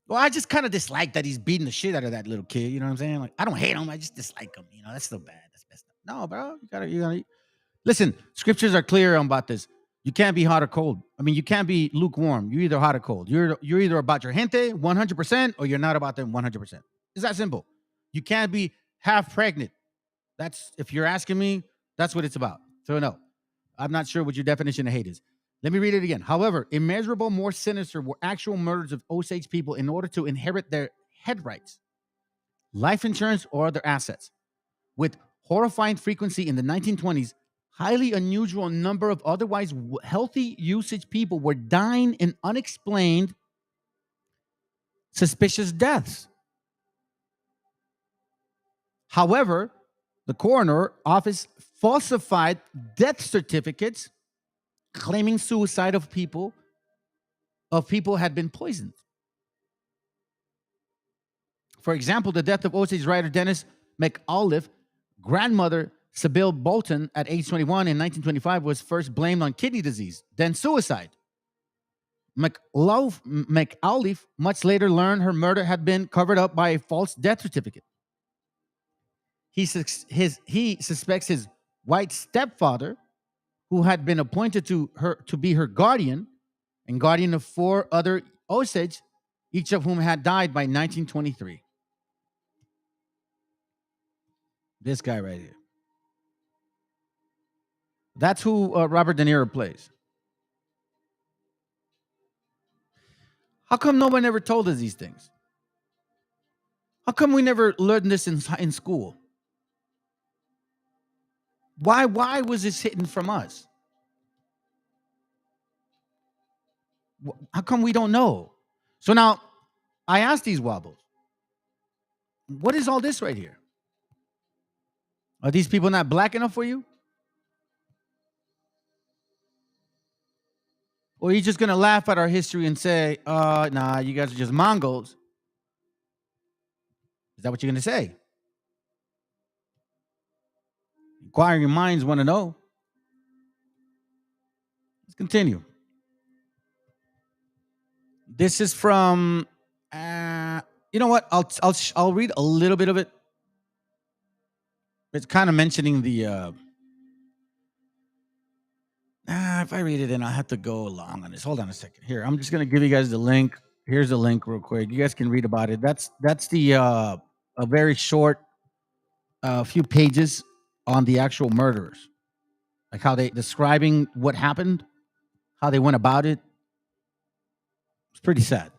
Speaker 3: Well, I just kind of dislike that he's beating the shit out of that little kid. You know what I'm saying? Like, I don't hate him. I just dislike him. That's so bad. That's messed up. No, bro. You gotta listen. Scriptures are clear about this. You can't be hot or cold. I mean, you can't be lukewarm. You're either hot or cold. You're either about your gente 100% or you're not about them 100%. It's that simple. You can't be half pregnant. That's, if you're asking me, that's what it's about. So no, I'm not sure what your definition of hate is. Let me read it again. However, immeasurable more sinister were actual murders of Osage people in order to inherit their head rights, life insurance, or other assets. With horrifying frequency in the 1920s, highly unusual number of otherwise healthy Osage people were dying in unexplained, suspicious deaths. However, the coroner office falsified death certificates claiming suicide of people had been poisoned. For example, the death of Osage writer Dennis McAuliffe, grandmother Sybil Bolton at age 21 in 1925 was first blamed on kidney disease, then suicide. McAuliffe much later learned her murder had been covered up by a false death certificate. He suspects his white stepfather, who had been appointed to be her guardian and guardian of 4 other Osage, each of whom had died by 1923. This guy right here. That's who Robert De Niro plays. How come no one ever told us these things? How come we never learned this in school? Why was this hidden from us? How come we don't know? So now, I asked these wobbles, what is all this right here? Are these people not black enough for you? Or are you just going to laugh at our history and say, nah, you guys are just Mongols? Is that what you're going to say? Inquiring minds want to know. Let's continue. This is from, you know what? I'll read a little bit of it. It's kind of mentioning the, if I read it, then I'll have to go along on this. Hold on a second. Here, I'm just going to give you guys the link. Here's the link real quick. You guys can read about it. That's the, a very short, few pages on the actual murderers. Like how they describing what happened, how they went about it. It's pretty sad.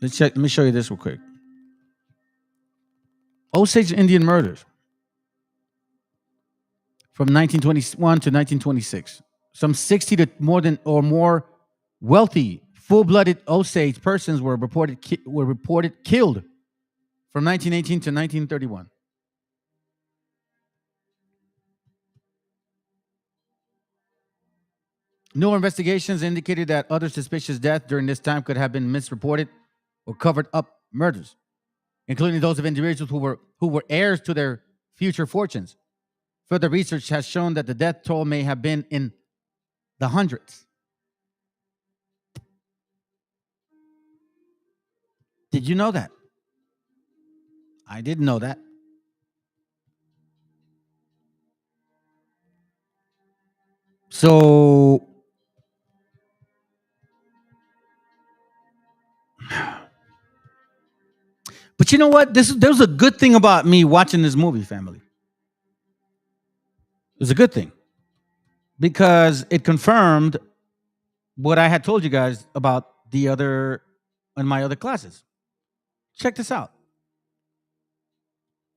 Speaker 3: Let's check. Let me show you this real quick. Osage Indian murders from 1921 to 1926. Some 60 to more wealthy, full-blooded Osage persons were reported killed from 1918 to 1931. No investigations indicated that other suspicious deaths during this time could have been misreported or covered up murders, including those of individuals who were heirs to their future fortunes. Further research has shown that the death toll may have been in the hundreds. Did you know that? I didn't know that. So, but you know what? There's a good thing about me watching this movie, family. It's a good thing because it confirmed what I had told you guys about in my other classes. Check this out.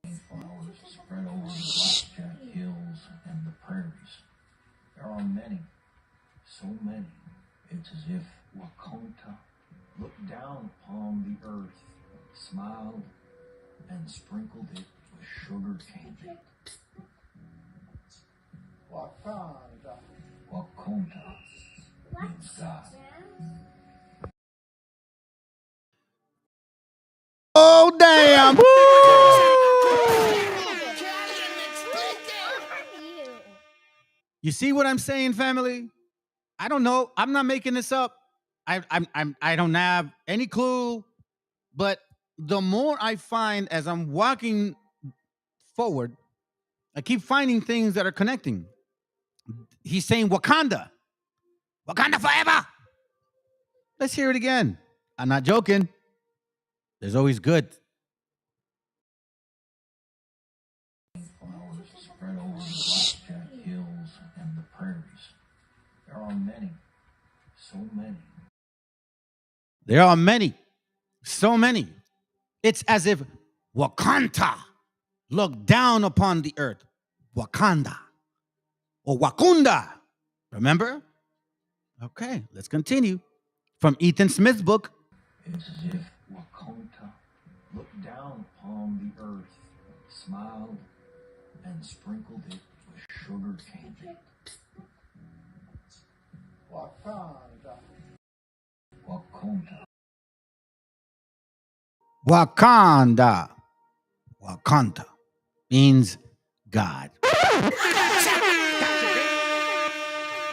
Speaker 6: Flowers spread over the blackjack hills and the prairies. There are many, so many. It's as if Wakonta looked down upon the earth, smiled, and sprinkled it with sugar candy.
Speaker 1: Wakanda.
Speaker 6: Wakonta means God.
Speaker 3: Oh, damn. You see what I'm saying, family? I don't know. I'm not making this up. I don't have any clue. But the more I find as I'm walking forward, I keep finding things that are connecting. He's saying Wakanda. Wakanda forever. Let's hear it again. I'm not joking. There's always good.
Speaker 6: Flowers spread over the blackjack hills and the prairies. There are many, so many.
Speaker 3: There are many, so many. It's as if Wakanda looked down upon the earth. Wakanda or Wakunda. Remember? Okay, let's continue. From Ethan Smith's book,
Speaker 6: It's as if Wakonta looked down upon the earth, smiled, and sprinkled it with sugar candy.
Speaker 1: Wakanda.
Speaker 6: Wakonta.
Speaker 3: Wakanda. Wakanda means God.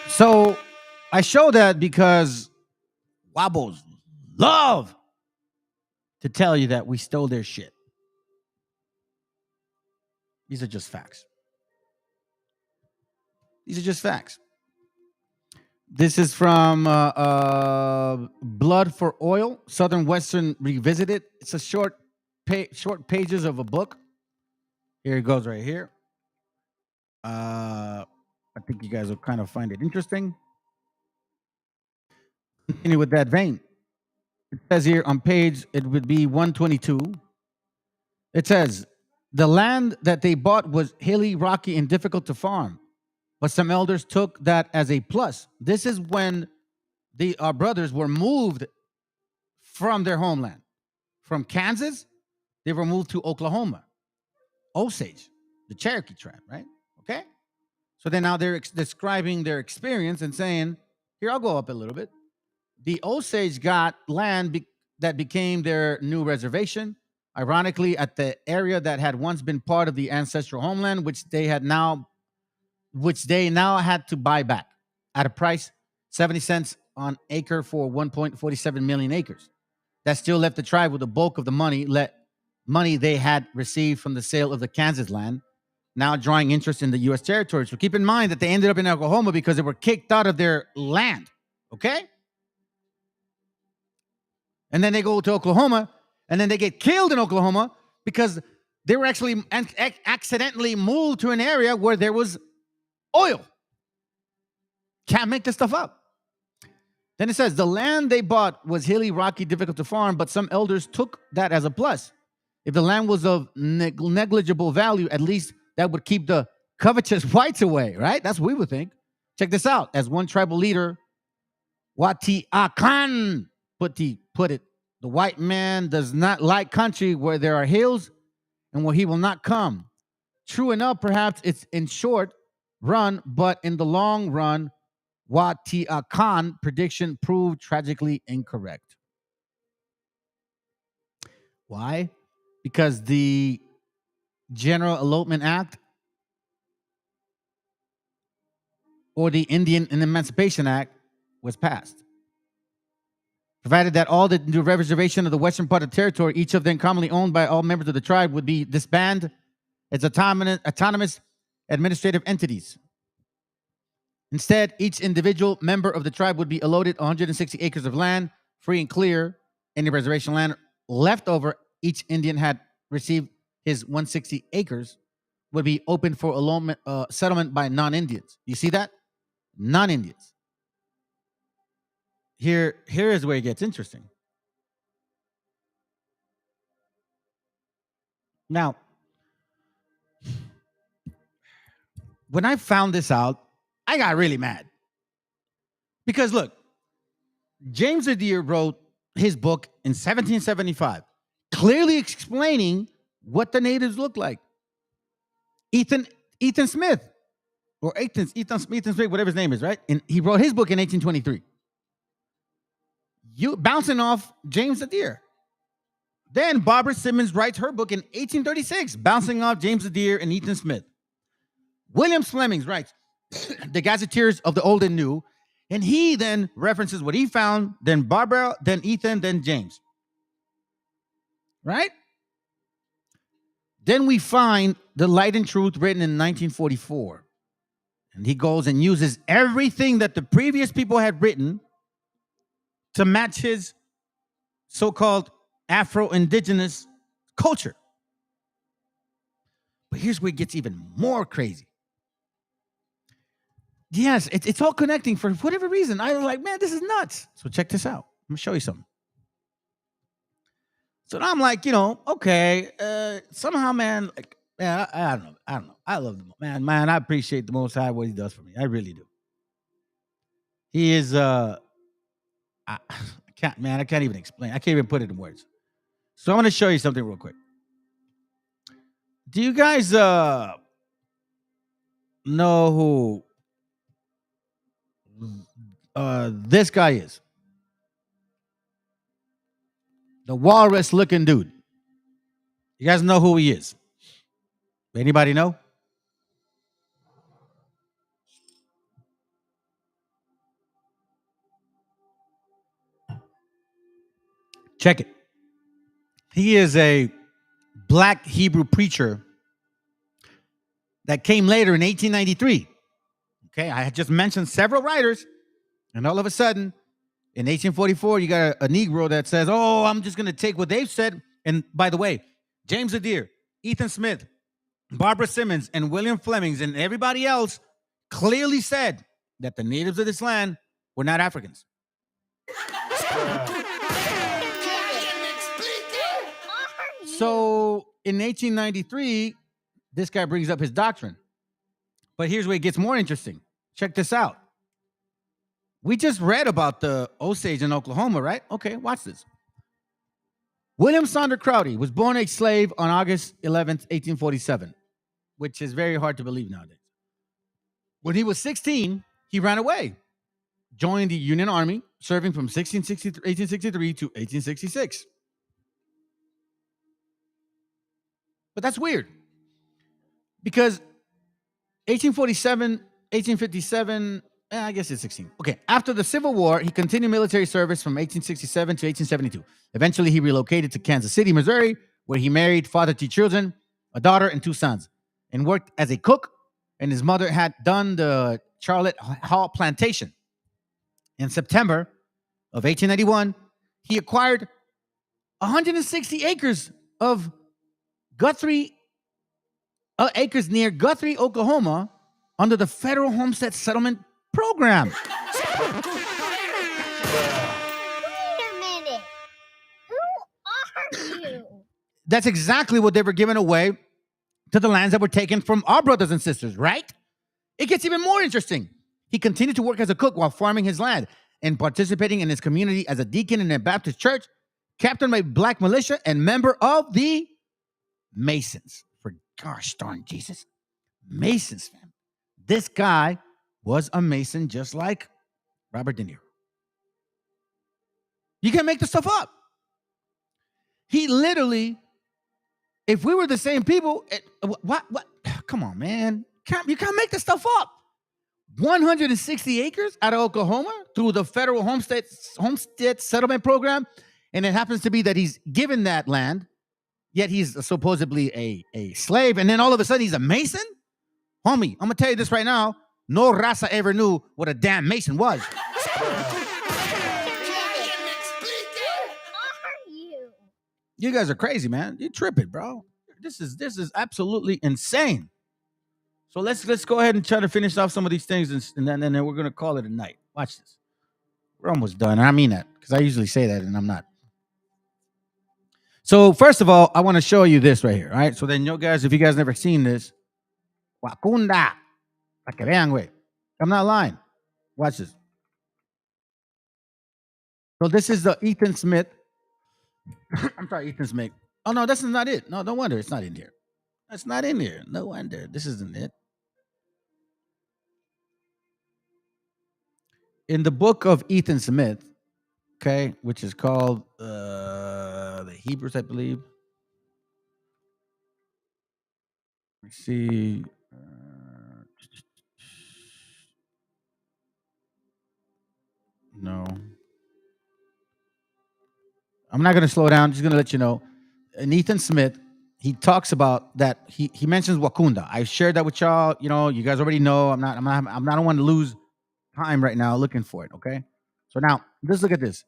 Speaker 3: So I show that because Wabos love to tell you that we stole their shit. These are just facts. These are just facts. This is from Blood for Oil, Southern Western Revisited. It's a short pages of a book. Here it goes right here. I think you guys will kind of find it interesting. Continue with that vein. It says here on page, it would be 122. It says, the land that they bought was hilly, rocky, and difficult to farm, but some elders took that as a plus. This is when our brothers were moved from their homeland. From Kansas, they were moved to Oklahoma. Osage, the Cherokee tribe, right? Okay? So then now they're describing their experience and saying, here, I'll go up a little bit. The Osage got land that became their new reservation, ironically, at the area that had once been part of the ancestral homeland, which they now had to buy back at a price 70 cents on acre for 1.47 million acres. That still left the tribe with the bulk of the money they had received from the sale of the Kansas land, now drawing interest in the U.S. territory. So keep in mind that they ended up in Oklahoma because they were kicked out of their land, okay? And then they go to Oklahoma, and then they get killed in Oklahoma because they were actually accidentally moved to an area where there was oil. Can't make this stuff up. Then it says, the land they bought was hilly, rocky, difficult to farm, but some elders took that as a plus. If the land was of negligible value, at least that would keep the covetous whites away, right? That's what we would think. Check this out. As one tribal leader, Wati Akan put it, the white man does not like country where there are hills and where he will not come. True enough, perhaps it's in short run, but in the long run, Wati Akan prediction proved tragically incorrect. Why? Because the General Elopement Act or the Indian Emancipation Act was passed. Provided that all the reservation of the western part of the territory, each of them commonly owned by all members of the tribe, would be disbanded as autonomous administrative entities. Instead, each individual member of the tribe would be allotted 160 acres of land, free and clear. Any reservation land left over, each Indian had received his 160 acres, would be open for settlement by non-Indians. You see that? Non-Indians. Here is where it gets interesting. Now, when I found this out, I got really mad. Because look, James Adair wrote his book in 1775, clearly explaining what the natives look like. Ethan Smith, or Ethan Smith, whatever his name is, right? And he wrote his book in 1823. You bouncing off James Adair. Then Barbara Simmons writes her book in 1836, bouncing off James Adair and Ethan Smith. William Fleming writes The Gazetteers of the Old and New, and he then references what he found, then Barbara, then Ethan, then James. Right? Then we find The Light and Truth, written in 1944. And he goes and uses everything that the previous people had written to match his so-called Afro-Indigenous culture. But here's where it gets even more crazy. Yes, it's all connecting for whatever reason. I was like, man, this is nuts. So check this out. I'm going to show you something. So now I'm like, okay, somehow, man, like, man, I don't know. I love the man. I appreciate the Most High, what he does for me. I really do. He is, I I can't even explain. I can't even put it in words. So I'm going to show you something real quick. Do you guys know who this guy is? The walrus looking dude. You guys know who he is? Anybody know? Check it. He is a black Hebrew preacher that came later in 1893. Okay, I had just mentioned several writers, and all of a sudden, in 1844, you got a Negro that says, "Oh, I'm just going to take what they've said." And by the way, James Adair, Ethan Smith, Barbara Simmons, and William Flemings, and everybody else clearly said that the natives of this land were not Africans. So in 1893, this guy brings up his doctrine. But here's where it gets more interesting. Check this out. We just read about the OSAGE in Oklahoma, right? Okay, watch this. William Saunders Crowdy was born a slave on August 11th, 1847, which is very hard to believe nowadays. When he was 16, he ran away, joined the Union Army, serving from 1863 to 1866. But that's weird, because 1847, 1857, I guess it's 16. Okay, after the Civil War, he continued military service from 1867 to 1872. Eventually, he relocated to Kansas City, Missouri, where he married, fathered 2 children, a daughter and 2 sons, and worked as a cook, and his mother had done the Charlotte Hall plantation. In September of 1891, he acquired 160 acres of acres near Guthrie, Oklahoma, under the Federal Homestead Settlement Program.
Speaker 1: Wait a minute. Who are you?
Speaker 3: That's exactly what they were giving away to the lands that were taken from our brothers and sisters, right? It gets even more interesting. He continued to work as a cook while farming his land and participating in his community as a deacon in a Baptist church, captain by black militia, and member of the Masons. For gosh darn Jesus. Masons, fam. This guy was a Mason just like Robert De Niro. You can't make this stuff up. He literally, if we were the same people, what? Come on, man. You can't make this stuff up. 160 acres out of Oklahoma through the Federal Homestead Settlement Program. And it happens to be that he's given that land, yet he's supposedly a slave. And then all of a sudden he's a Mason? Homie, I'm going to tell you this right now. No raza ever knew what a damn Mason was. You guys are crazy, man. You're tripping, bro. This is absolutely insane. So let's go ahead and try to finish off some of these things, and then we're going to call it a night. Watch this. We're almost done. And I mean that, because I usually say that, and I'm not. So first of all, I want to show you this right here, all right? So then, guys, if you guys never seen this, Wakunda. Pa que vean, güey. I'm not lying. Watch this. So this is the Ethan Smith. I'm sorry, Ethan Smith. Oh, no, this is not it. No wonder it's not in here. That's not in here. No wonder. This isn't it. In the book of Ethan Smith, okay, which is called the Hebrews, I believe. Let me see. No. I'm not going to slow down. I'm just going to let you know. In Ethan Smith, he talks about that. He mentions Wakunda. I shared that with y'all. You guys already know. I don't want to lose time right now looking for it. Okay. So now let's look at this.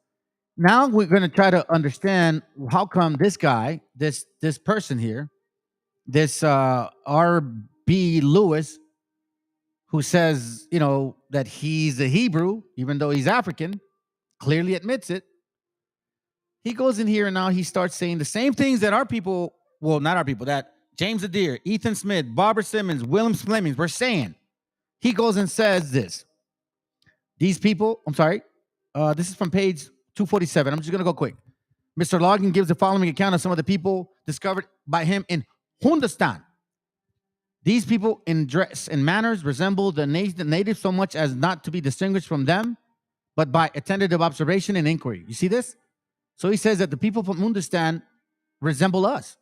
Speaker 3: Now we're going to try to understand how come this guy, this person here, this R.B. Lewis, who says, that he's a Hebrew, even though he's African, clearly admits it. He goes in here and now he starts saying the same things that our people, well, not our people, that James Adair, Ethan Smith, Barbara Simmons, William Flemings were saying. He goes and says this. These people, I'm sorry, this is from page 247. I'm just going to go quick. Mr. Logan gives the following account of some of the people discovered by him in Hindustan. These people in dress and manners resemble the natives so much as not to be distinguished from them, but by attentive observation and inquiry. You see this? So he says that the people from Hindustan resemble us.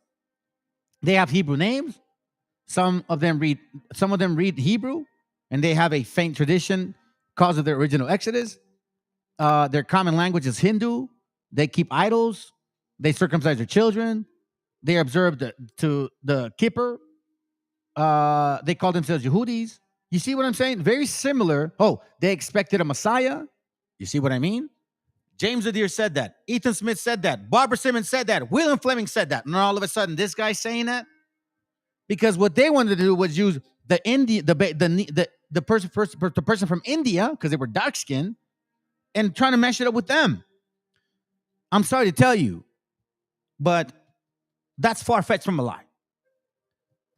Speaker 3: They have Hebrew names. Some of them read Hebrew, and they have a faint tradition because of their original Exodus. Their common language is Hindu. They keep idols. They circumcise their children. They observe the Kippur. They call themselves Yehudis. You see what I'm saying? Very similar. Oh, they expected a Messiah. You see what I mean? James Adair said that. Ethan Smith said that. Barbara Simmons said that. William Fleming said that. And all of a sudden, this guy's saying that because what they wanted to do was use the person from India, because they were dark skinned, and trying to mash it up with them. I'm sorry to tell you, but that's far-fetched from a lie.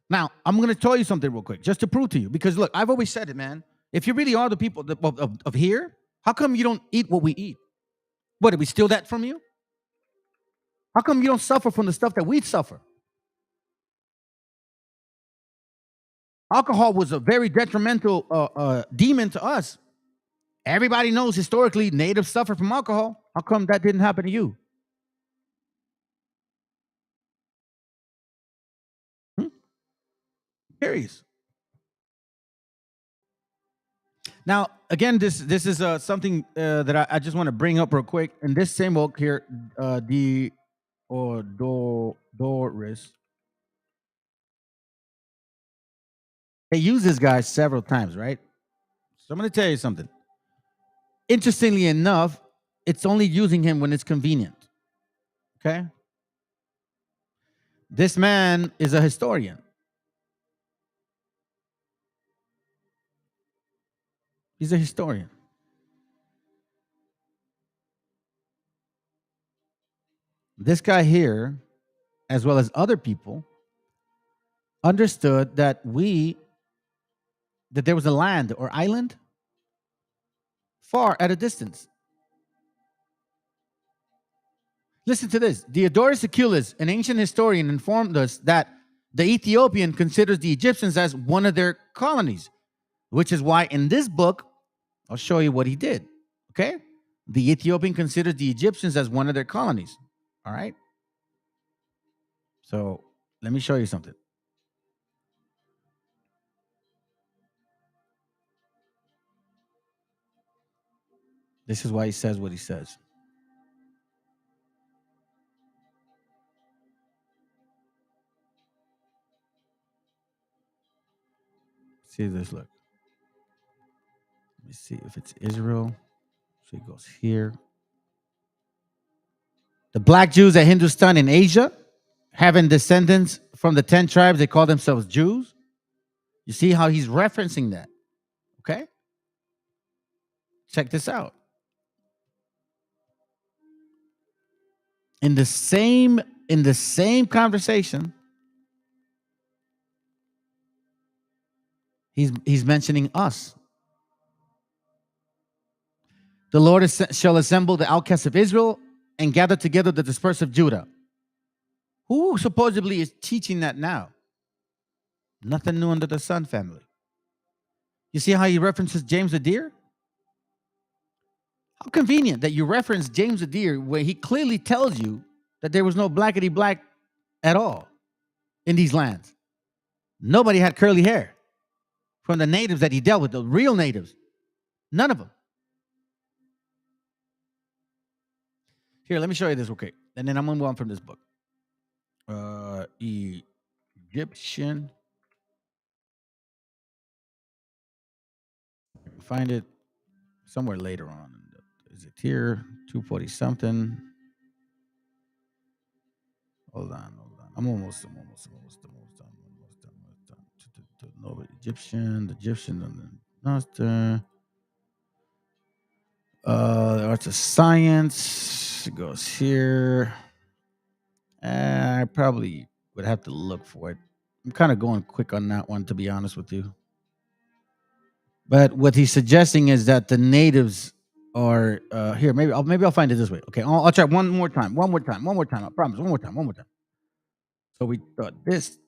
Speaker 3: Now, I'm going to tell you something real quick, just to prove to you, because look, I've always said it, man. If you really are the people of here, how come you don't eat what we eat? What, did we steal that from you? How come you don't suffer from the stuff that we suffer? Alcohol was a very detrimental demon to us. Everybody knows historically natives suffer from alcohol. How come that didn't happen to you? Curious. Now, again, this is something that I just want to bring up real quick. In this same book here, Doris, they use this guy several times, right? So I'm going to tell you something. Interestingly enough, it's only using him when it's convenient. Okay? This man is a historian. He's a historian. This guy here, as well as other people, understood that there was a land or island far at a distance. Listen to this. Diodorus Siculus, an ancient historian, informed us that the Ethiopian considers the Egyptians as one of their colonies, which is why in this book, I'll show you what he did. Okay? The Ethiopian considers the Egyptians as one of their colonies. All right? So let me show you something. This is why he says what he says. See this, look. Let me see if it's Israel. So it goes here. The black Jews at Hindustan in Asia, having descendants from the 10 tribes, they call themselves Jews. You see how he's referencing that. Okay? Check this out. In the same conversation, he's mentioning us. The Lord shall assemble the outcasts of Israel and gather together the dispersed of Judah. Who supposedly is teaching that now? Nothing new under the sun, family. You see how he references James Adair? How convenient that you reference James Adair where he clearly tells you that there was no blackety black at all in these lands. Nobody had curly hair from the natives that he dealt with, the real natives. None of them. Here, let me show you this real quick, and then I'm going to move on from this book. Egyptian. Find it somewhere later on. Is it here? 240 something. Hold on. I'm almost done. No, Egyptian, the Egyptian, and the master. The arts of science. It goes here. I probably would have to look for it. I'm kind of going quick on that one, to be honest with you. But what he's suggesting is that the natives Or here, maybe I'll find it this way. Okay, I'll try one more time. I promise. One more time. So we thought this.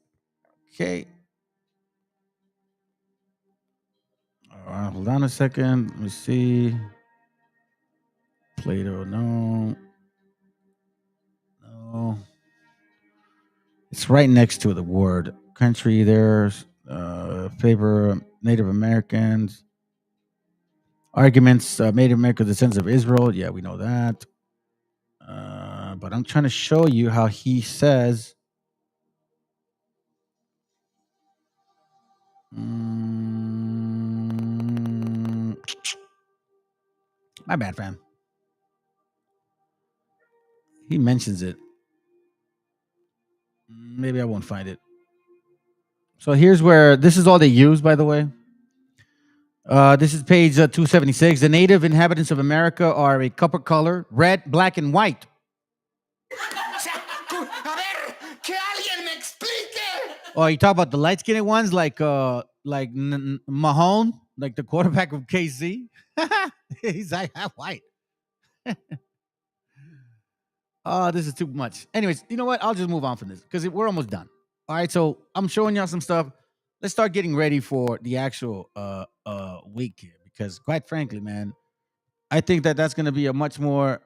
Speaker 3: Okay. Hold on a second. Let me see. Plato, no. It's right next to the word country. There's favor Native Americans. Arguments Native America, the sense of Israel. Yeah, we know that. But I'm trying to show you how he says. My bad, fam. He mentions it. Maybe I won't find it. So here's where this is all they use, by the way. This is page 276. The native inhabitants of America are a copper color, red, black, and white. Oh, you talk about the light-skinned ones like Mahone, like the quarterback of KC. He's like white. Oh, this is too much. Anyways, you know what? I'll just move on from this because we're almost done. All right, so I'm showing y'all some stuff. Let's start getting ready for the actual week here because, quite frankly, man, I think that that's going to be a much more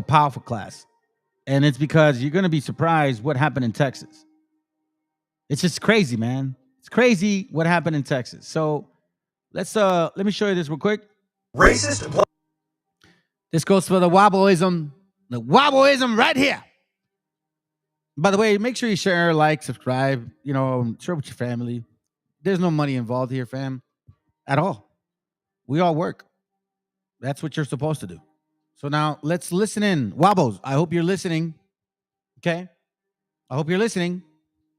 Speaker 3: powerful class, and it's because you're going to be surprised what happened in Texas. It's just crazy, man. It's crazy what happened in Texas. So let me show you this real quick.
Speaker 11: Racist.
Speaker 3: This goes for the wobbleism right here. By the way, make sure you share, like, subscribe, share with your family. There's no money involved here, fam, at all. We all work. That's what you're supposed to do. So now let's listen in. Wobbles, I hope you're listening. Okay? I hope you're listening.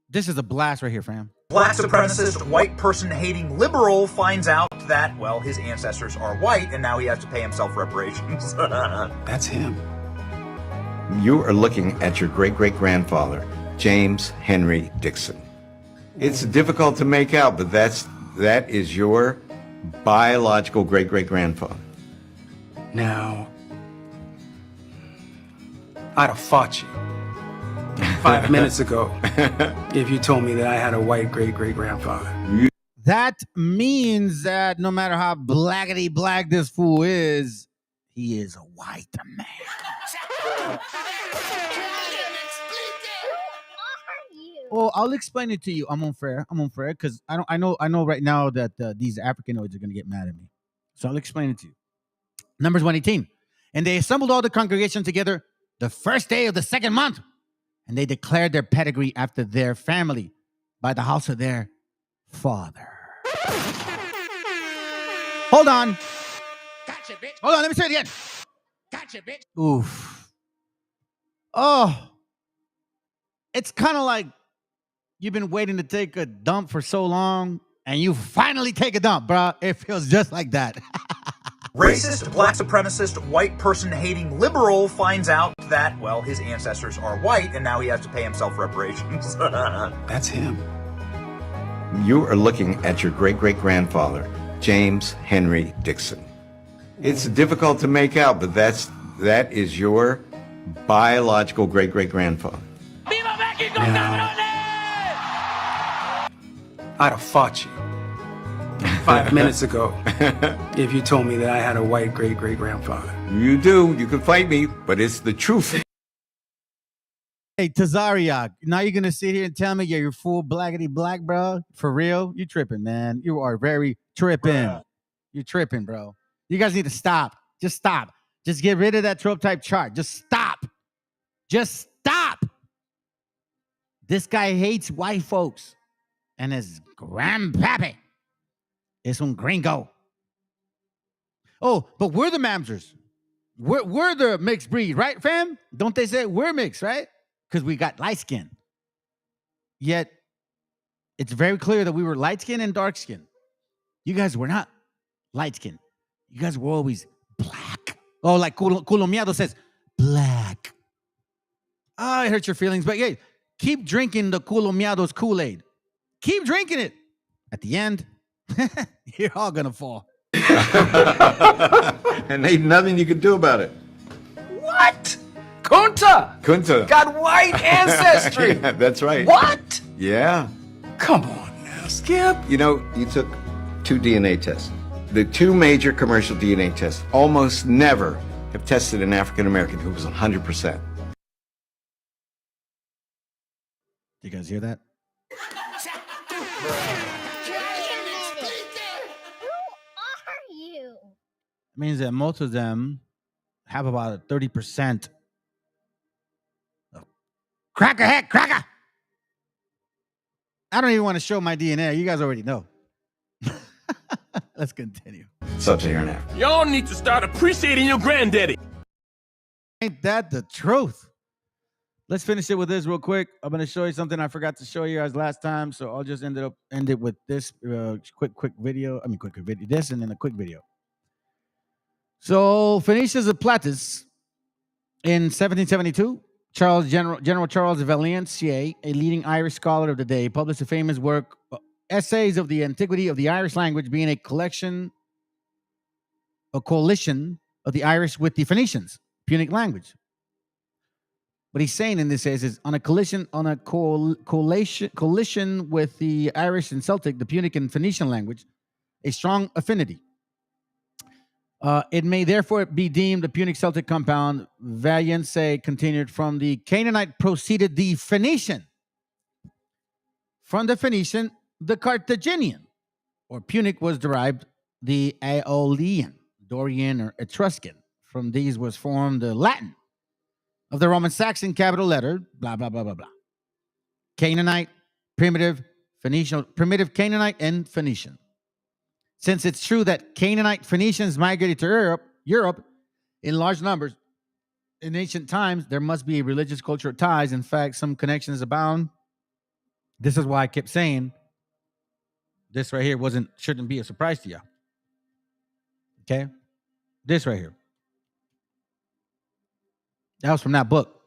Speaker 3: This is a blast right here, fam.
Speaker 11: Black supremacist, white person hating liberal finds out that, well, his ancestors are white and now he has to pay himself reparations.
Speaker 12: That's him.
Speaker 13: You are looking at your great-great-grandfather, James Henry Dixon. It's difficult to make out, but that is your biological great-great-grandfather.
Speaker 12: Now, I'd have fought you 5 minutes ago if you told me that I had a white great-great-grandfather.
Speaker 3: That means that no matter how blackety black this fool is, he is a white man. Well, I'll explain it to you. I'm unfair because I know right now that these Africanoids are going to get mad at me. So I'll explain it to you. Numbers 118. And they assembled all the congregation together the first day of the second month, and they declared their pedigree after their family by the house of their father. Hold on.
Speaker 4: Gotcha, bitch.
Speaker 3: Hold on, let me say it again.
Speaker 4: Gotcha, bitch.
Speaker 3: Oof. Oh. It's kind of like you've been waiting to take a dump for so long, and you finally take a dump, bro. It feels just like that.
Speaker 11: Racist, black supremacist, white person hating liberal finds out that, well, his ancestors are white and now he has to pay himself reparations.
Speaker 12: That's him.
Speaker 13: You are looking at your great-great-grandfather, James Henry Dixon. It's difficult to make out, but that is your biological great-great-grandfather.
Speaker 12: Now, I'd have fought you 5 minutes ago if you told me that I had a white great-great-grandfather.
Speaker 13: You do. You can fight me, but it's the truth.
Speaker 3: Hey, Tazariak, now you're going to sit here and tell me you're full blackety black, bro? For real? You tripping, man. You are very tripping. Bruh. You're tripping, bro. You guys need to stop. Just stop. Just get rid of that trope type chart. Just stop. Just stop. This guy hates white folks. And his grandpappy is un gringo. Oh, but we're the Mamsers. We're the mixed breed, right, fam? Don't they say we're mixed, right? Because we got light skin. Yet, it's very clear that we were light skin and dark skin. You guys were not light skin. You guys were always black. Oh, like Culomiado says, black. Oh, it hurts your feelings. But yeah, keep drinking the Culomiado's Kool-Aid. Keep drinking it. At the end, You're all gonna fall.
Speaker 13: And ain't nothing you can do about it.
Speaker 12: What? Kunta got white ancestry.
Speaker 13: Yeah, that's right.
Speaker 12: What?
Speaker 13: Yeah.
Speaker 12: Come on now, Skip.
Speaker 13: You know, you took 2 DNA tests. The 2 major commercial DNA tests almost never have tested an African American who was 100%.
Speaker 3: You guys hear that? It means that most of them have about a 30% of cracker head, cracker. I don't even want to show my DNA. You guys already know. Let's continue.
Speaker 13: Sub-Saharan Africa.
Speaker 14: Y'all need to start appreciating your granddaddy.
Speaker 3: Ain't that the truth? Let's finish it with this real quick. I'm going to show you something I forgot to show you guys last time, so I'll just end it with this quick video. This and then a quick video. So, Phoenicians of Platus in 1772, General Charles Valenciennes, a leading Irish scholar of the day, published a famous work, Essays of the Antiquity of the Irish Language, being a coalition of the Irish with the Phoenicians, Punic language. What he's saying in this is on a coalition with the Irish and Celtic, the Punic and Phoenician language, a strong affinity. It may therefore be deemed a Punic-Celtic compound. Valenciennes continued, from the Canaanite proceeded the Phoenician. From the Phoenician, the Carthaginian, or Punic, was derived the Aeolian, Dorian, or Etruscan. From these was formed the Latin of the Roman Saxon capital letter, blah, blah, blah, blah, blah. Canaanite, primitive, Phoenician, primitive Canaanite, and Phoenician. Since it's true that Canaanite Phoenicians migrated to Europe in large numbers in ancient times, there must be religious cultural ties. In fact, some connections abound. This is why I kept saying this right here shouldn't be a surprise to you. Okay? This right here. That was from that book.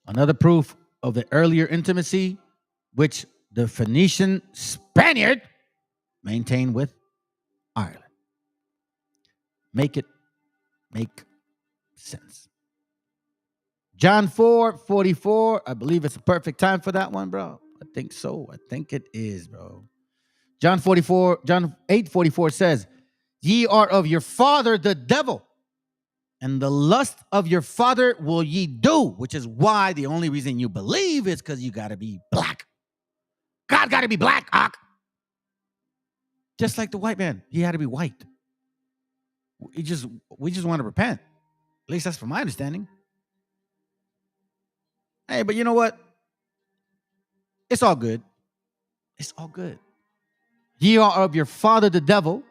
Speaker 3: Another proof of the earlier intimacy which the Phoenician Spaniard maintained with Ireland. Make sense. John 4:44. I believe it's a perfect time for that one, bro. I think so. I think it is, bro. John 8:44 says, "Ye are of your father the devil, and the lust of your father will ye do," which is why the only reason you believe is because you got to be black. God got to be black, Ak. Just like the white man, he had to be white. We just want to repent. At least that's from my understanding. Hey, but you know what? It's all good. It's all good. Ye are of your father the devil,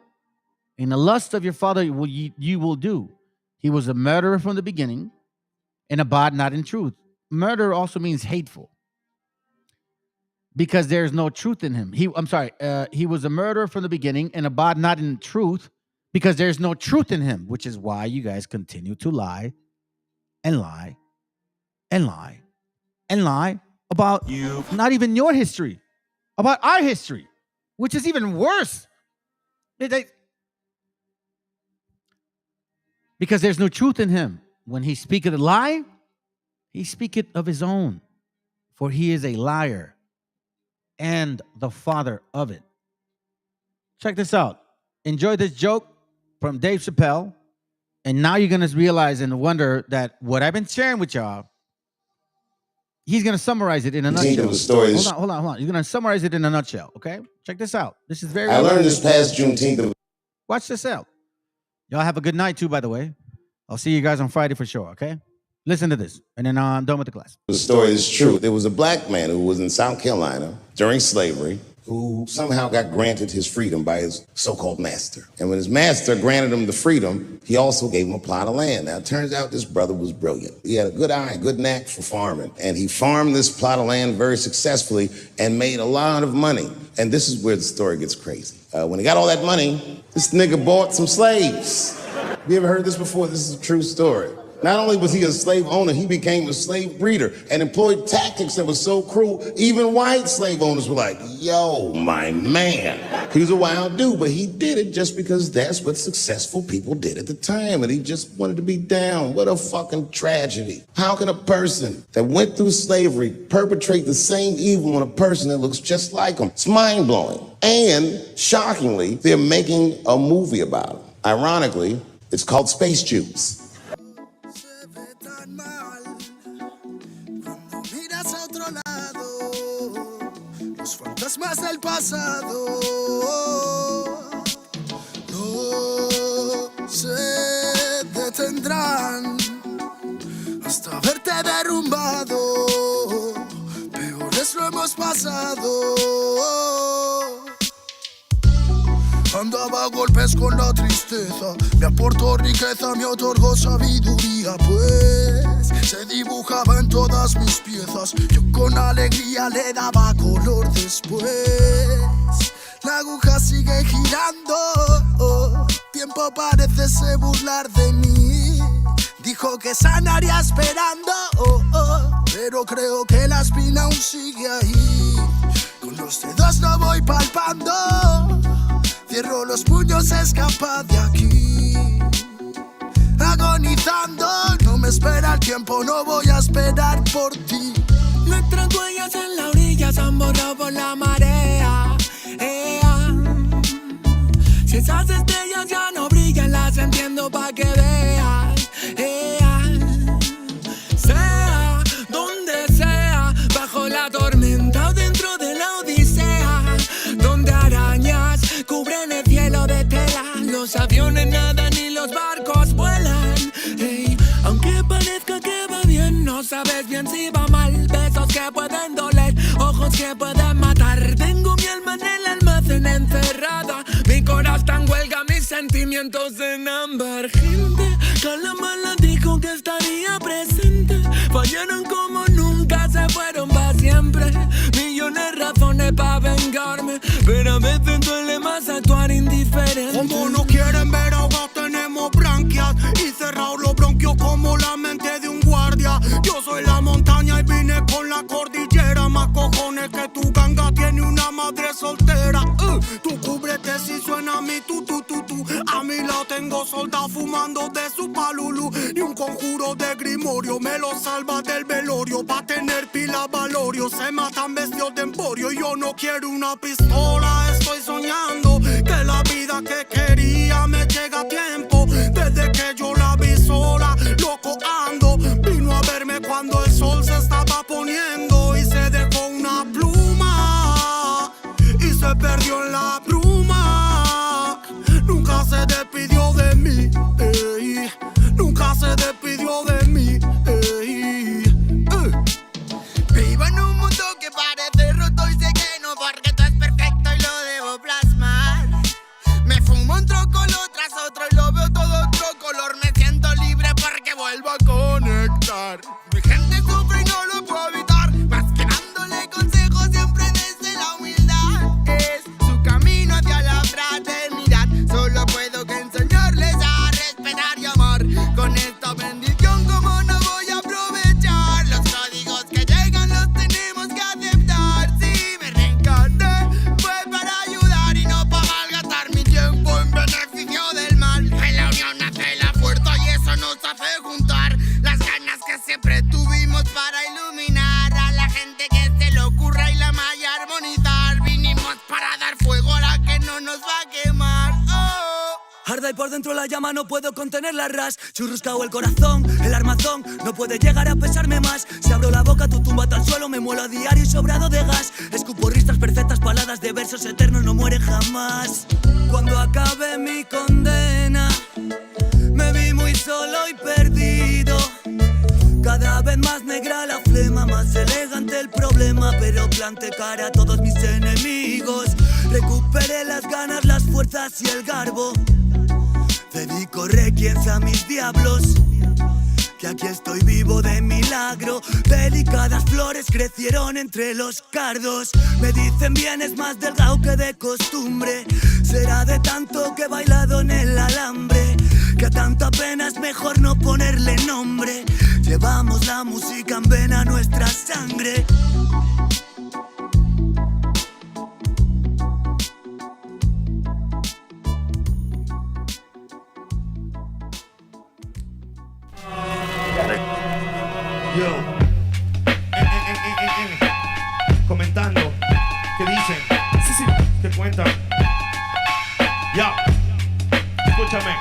Speaker 3: and the lust of your father you will do. He was a murderer from the beginning, and abide not in truth. Murder also means hateful, because there is no truth in him. He was a murderer from the beginning, and abide not in truth, because there's no truth in him, which is why you guys continue to lie and lie and lie and lie about not even your history, about our history, which is even worse. Because there's no truth in him. When he speaketh a lie, he speaketh of his own, for he is a liar and the father of it. Check this out. Enjoy this joke from Dave Chappelle, and now you're going to realize and wonder that what I've been sharing with y'all, he's going to summarize it in a nutshell. Hold on. He's going to summarize it in a nutshell, okay? Check this out. This is very...
Speaker 15: I learned this past Juneteenth.
Speaker 3: Watch this out. Y'all have a good night, too, by the way. I'll see you guys on Friday for sure, okay? Listen to this, and then I'm done with the class.
Speaker 15: The story is true. There was a black man who was in South Carolina during slavery who somehow got granted his freedom by his so-called master. And when his master granted him the freedom, he also gave him a plot of land. Now, it turns out this brother was brilliant. He had a good eye, a good knack for farming. And he farmed this plot of land very successfully and made a lot of money. And this is where the story gets crazy. When he got all that money, this nigga bought some slaves. You ever heard this before? This is a true story. Not only was he a slave owner, he became a slave breeder and employed tactics that were so cruel, even white slave owners were like, yo, my man. He was a wild dude, but he did it just because that's what successful people did at the time, and he just wanted to be down. What a fucking tragedy. How can a person that went through slavery perpetrate the same evil on a person that looks just like him? It's mind-blowing. And, shockingly, they're making a movie about him. Ironically, it's called Space Jews.
Speaker 16: Los fantasmas del pasado no se detendrán hasta verte derrumbado. Peores lo hemos pasado. Andaba a golpes con la tristeza, me aportó riqueza, me otorgó sabiduría, pues se dibujaba en todas mis piezas. Yo con alegría le daba color después. La aguja sigue girando, tiempo parece se burlar de mí. Dijo que sanaría esperando, pero creo que la espina aún sigue ahí. Con los dedos no voy palpando. Cierro los puños, escapa de aquí. Agonizando, no me espera el tiempo, no voy a esperar por ti.
Speaker 17: Nuestras huellas en la orilla se han borrado por la marea. Si esas estrellas ya no brillan, las entiendo pa' que veas. Sea donde sea, bajo la tormenta o dentro de la odisea, donde arañas cubren el cielo de tela, los aviones nadan y los barcos vuelan. Aunque parezca que va bien, no sabes bien si va mal. Besos que pueden doler, ojos que pueden matar. Tengo mi alma en el almacén encerrada, mi corazón está en huelga, mis sentimientos en ámbar. Gente, Calamala dijo que estaría presente. Fallaron como nunca, se fueron para siempre. Millones de razones para vengarme, pero a veces duele más actuar indiferente.
Speaker 16: Como no quieren ver ahogados, tenemos branquias y cerrados los bronquios como la mente de un guardia. Yo soy la montaña y vine con la cordillera. Más cojones que tu ganga tiene una madre soltera. Tú cúbrete si suena mi tu. A mi lado tengo soldados fumando de su palulú. Ni un conjuro de grimorio me lo salva del velorio. Va a tener pila valorio, se matan vestidos de emporio. Y yo no quiero una pistola, estoy soñando que la vida que quería me llega a tiempo. Desde que yo la vi sola, loco ando. Vino a verme cuando el sol se estaba poniendo y se dejó una pluma y se perdió en la bruma. Nunca se despidió de mí, nunca se despidió de mí.
Speaker 17: Vivo en un mundo que parece roto y sé que no, porque todo es perfecto y lo debo plasmar. Me fumo un trocolor tras otro y lo veo todo otro color. Me siento libre porque vuelvo a conectar. Mi gente sufre y no lo puedo evitar, más que dándole consejos siempre desde la humildad. Es su camino hacia la fraternidad. Solo puedo que enseñarles a respetar y amar. Con esta bendición, como no voy a aprovechar los códigos que llegan, los tenemos que aceptar. Si me reencarné fue para ayudar y no para malgastar mi tiempo en beneficio del mal. En la unión nace la fuerza y eso nos hace juntar las ganas que siempre tuvimos para iluminar a la gente que se le ocurra y la malla armonizar. Vinimos para dar fuego a la que no nos va a quemar.
Speaker 18: Arda y por dentro la llama, no puedo contener la ras. Churruscao el corazón, el armazón no puede llegar a pesarme más. Si abro la boca, tu tumba al suelo, me muelo a diario y sobrado de gas. Escupo ristas perfectas, paladas de versos eternos, no mueren jamás. Cuando acabe mi condena, me vi muy solo y perdido. Cada vez más negra la flema, más elegante el problema, pero planté cara a todos mis enemigos. Recuperé las ganas, las fuerzas y el garbo. Dedico requiems a mis diablos, que aquí estoy vivo de milagro. Delicadas flores crecieron entre los cardos. Me dicen vienes más delgado que de costumbre. Será de tanto que he bailado en el alambre. que a tanta pena es mejor no ponerle nombre. Llevamos la música en vena, nuestra sangre.
Speaker 19: Yo, comentando, ¿qué dicen? Sí, ¿qué cuentan? Ya, escúchame,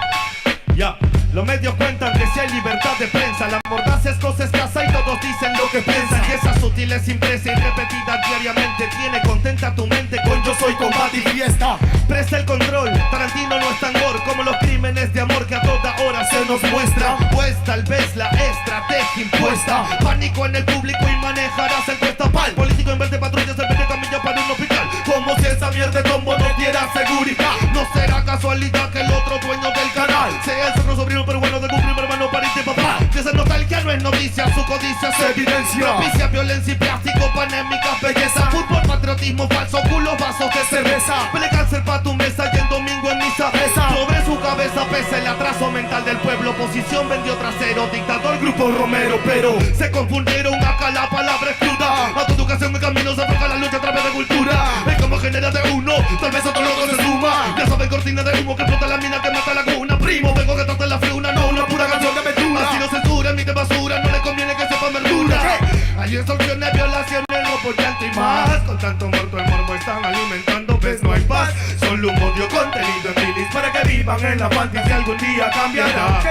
Speaker 19: ya. Los medios cuentan que si hay libertad de prensa, la mordaz es cosa escasa y todos dicen lo que piensan. Y esa sutil es impresa y repetida diariamente tiene contenta tu mente con yo soy combate y fiesta. Presta el control, Tarantino no es tan gore como los crímenes de amor que a toda hora se nos muestra. Pues tal vez la estrategia impuesta, pánico en el público y manejarás encuesta pal. Político en vez de patrullas en vez de camilla para un hospital. Como si esa mierda de tombo no diera seguridad. No será casualidad que el otro dueño del canal sea el cerro sobrino pero bueno de tu primo hermano pariente papá. Que esa nostalgia no es noticia, su codicia se evidencia. Propicia violencia y plástico, panémica belleza. Fútbol, patriotismo falso, culos, vasos de cerveza. Pele cáncer pa' tu mesa y el domingo en misa pesa. Sobre su cabeza pesa el atraso mental del pueblo. Oposición vendió trasero, dictador, grupo Romero. Pero se confundieron acá, la palabra es cruda. Autoeducación en camino se afloja la lucha a través de cultura. Es como genera de uno, tal vez otro loco se suma. Ya saben, cortina de humo que explota la mina que mata la cuna. Primo, vengo que trate la friuna, no una pura canción de aventura. Así no censura, ni de basura, no le conviene que sepa verdura. Hay extorsiones, violaciones, no por llanto y más. Con tanto muerto el morbo están alimentando, ves no hay paz. Solo un odio contenido en bilis para que vivan en la fantasía algún día cambiará.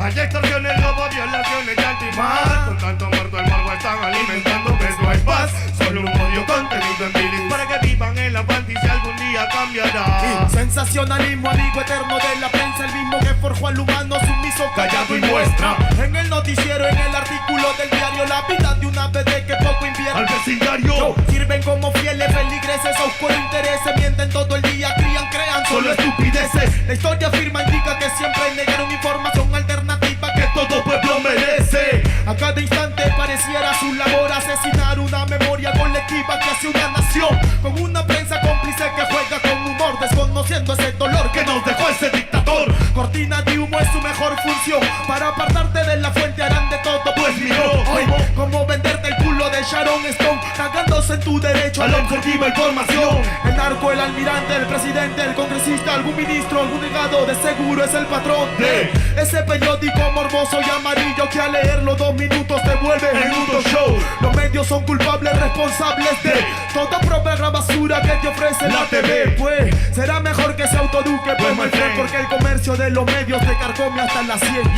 Speaker 19: Hay extorsiones, robo, violaciones, llanto y más. Con tanto muerto el morbo están alimentando, ves no hay paz. Solo un odio contenido en bilis para que vivan en la fantasía algún día cambiará.
Speaker 20: Sensacionalismo, amigo eterno de la prensa, el mismo que forjó al humano sumiso, callado y muestra. En el noticiero, en el artículo del diario, la vida de una PD que poco invierte
Speaker 19: al vecindario.
Speaker 20: Sirven como fieles feligreses, a oscuro intereses, mienten todo el día, crean solo estupideces. La historia afirma, indica que siempre negaron información alternativa que todo pueblo merece. A cada instante pareciera su labor asesinar una memoria colectiva que hace una nación, con una prensa cómplice que juega con humor, desconociendo ese dolor que nos dejó ese dictador. Cortina de humo es su mejor función, para apartarte de la fuente harán de todo, pues miró hoy como venderte el culo de Sharon Stone, cagándose en tu derecho a la objetiva información. El narco, el almirante, el presidente, el congresista, algún ministro, algún legado, de seguro es el patrón de ese periódico morboso y amarillo que al leerlo 2 minutos te vuelve en un show. Los medios son culpables, responsables de toda propia basura que te ofrece la TV. Pues será mejor que se autoeduque, pues my friend, porque el comercio de los medios te carcome hasta las 100.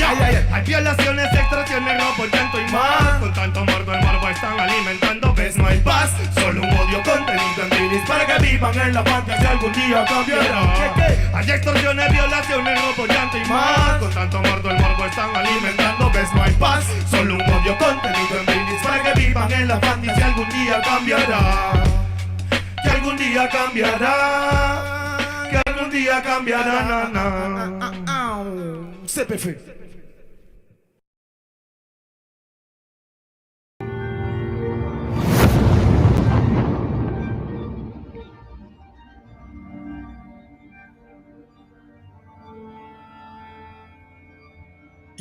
Speaker 19: Hay violaciones, extorsiones, robo, llanto y más. Con tanto muerto el morbo están alimentando, ves no hay paz. Solo un odio contenido en bilis para que vivan en la fantasía algún día cambiará. Hay extorsiones, violaciones, robo, llanto y más. Con tanto muerto el morbo están alimentando, ves no hay paz. Solo un odio contenido en bilis para que vivan en la fantasía algún día cambiará. Que algún día cambiará. Que algún día cambiará.
Speaker 20: CPF.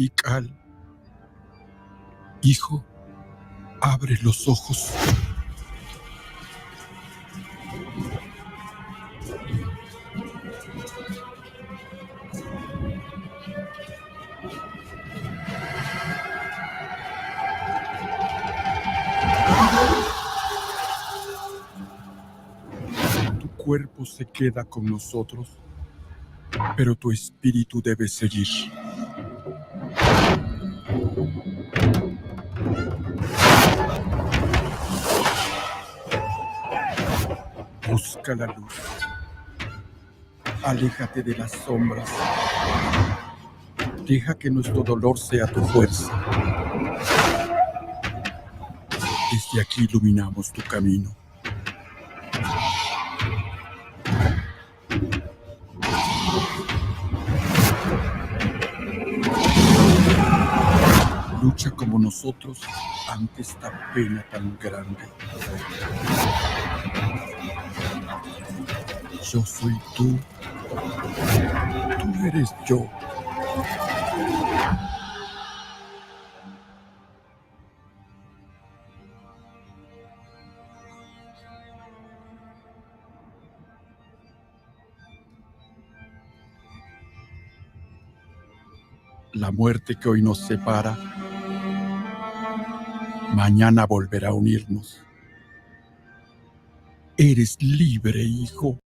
Speaker 21: Ical, hijo, abre los ojos. Tu cuerpo se queda con nosotros, pero tu espíritu debe seguir. Busca la luz. Aléjate de las sombras. Deja que nuestro dolor sea tu fuerza. Desde aquí iluminamos tu camino. Lucha como nosotros ante esta pena tan grande. Yo soy tú. Tú eres yo. La muerte que hoy nos separa, mañana volverá a unirnos. Eres libre, hijo.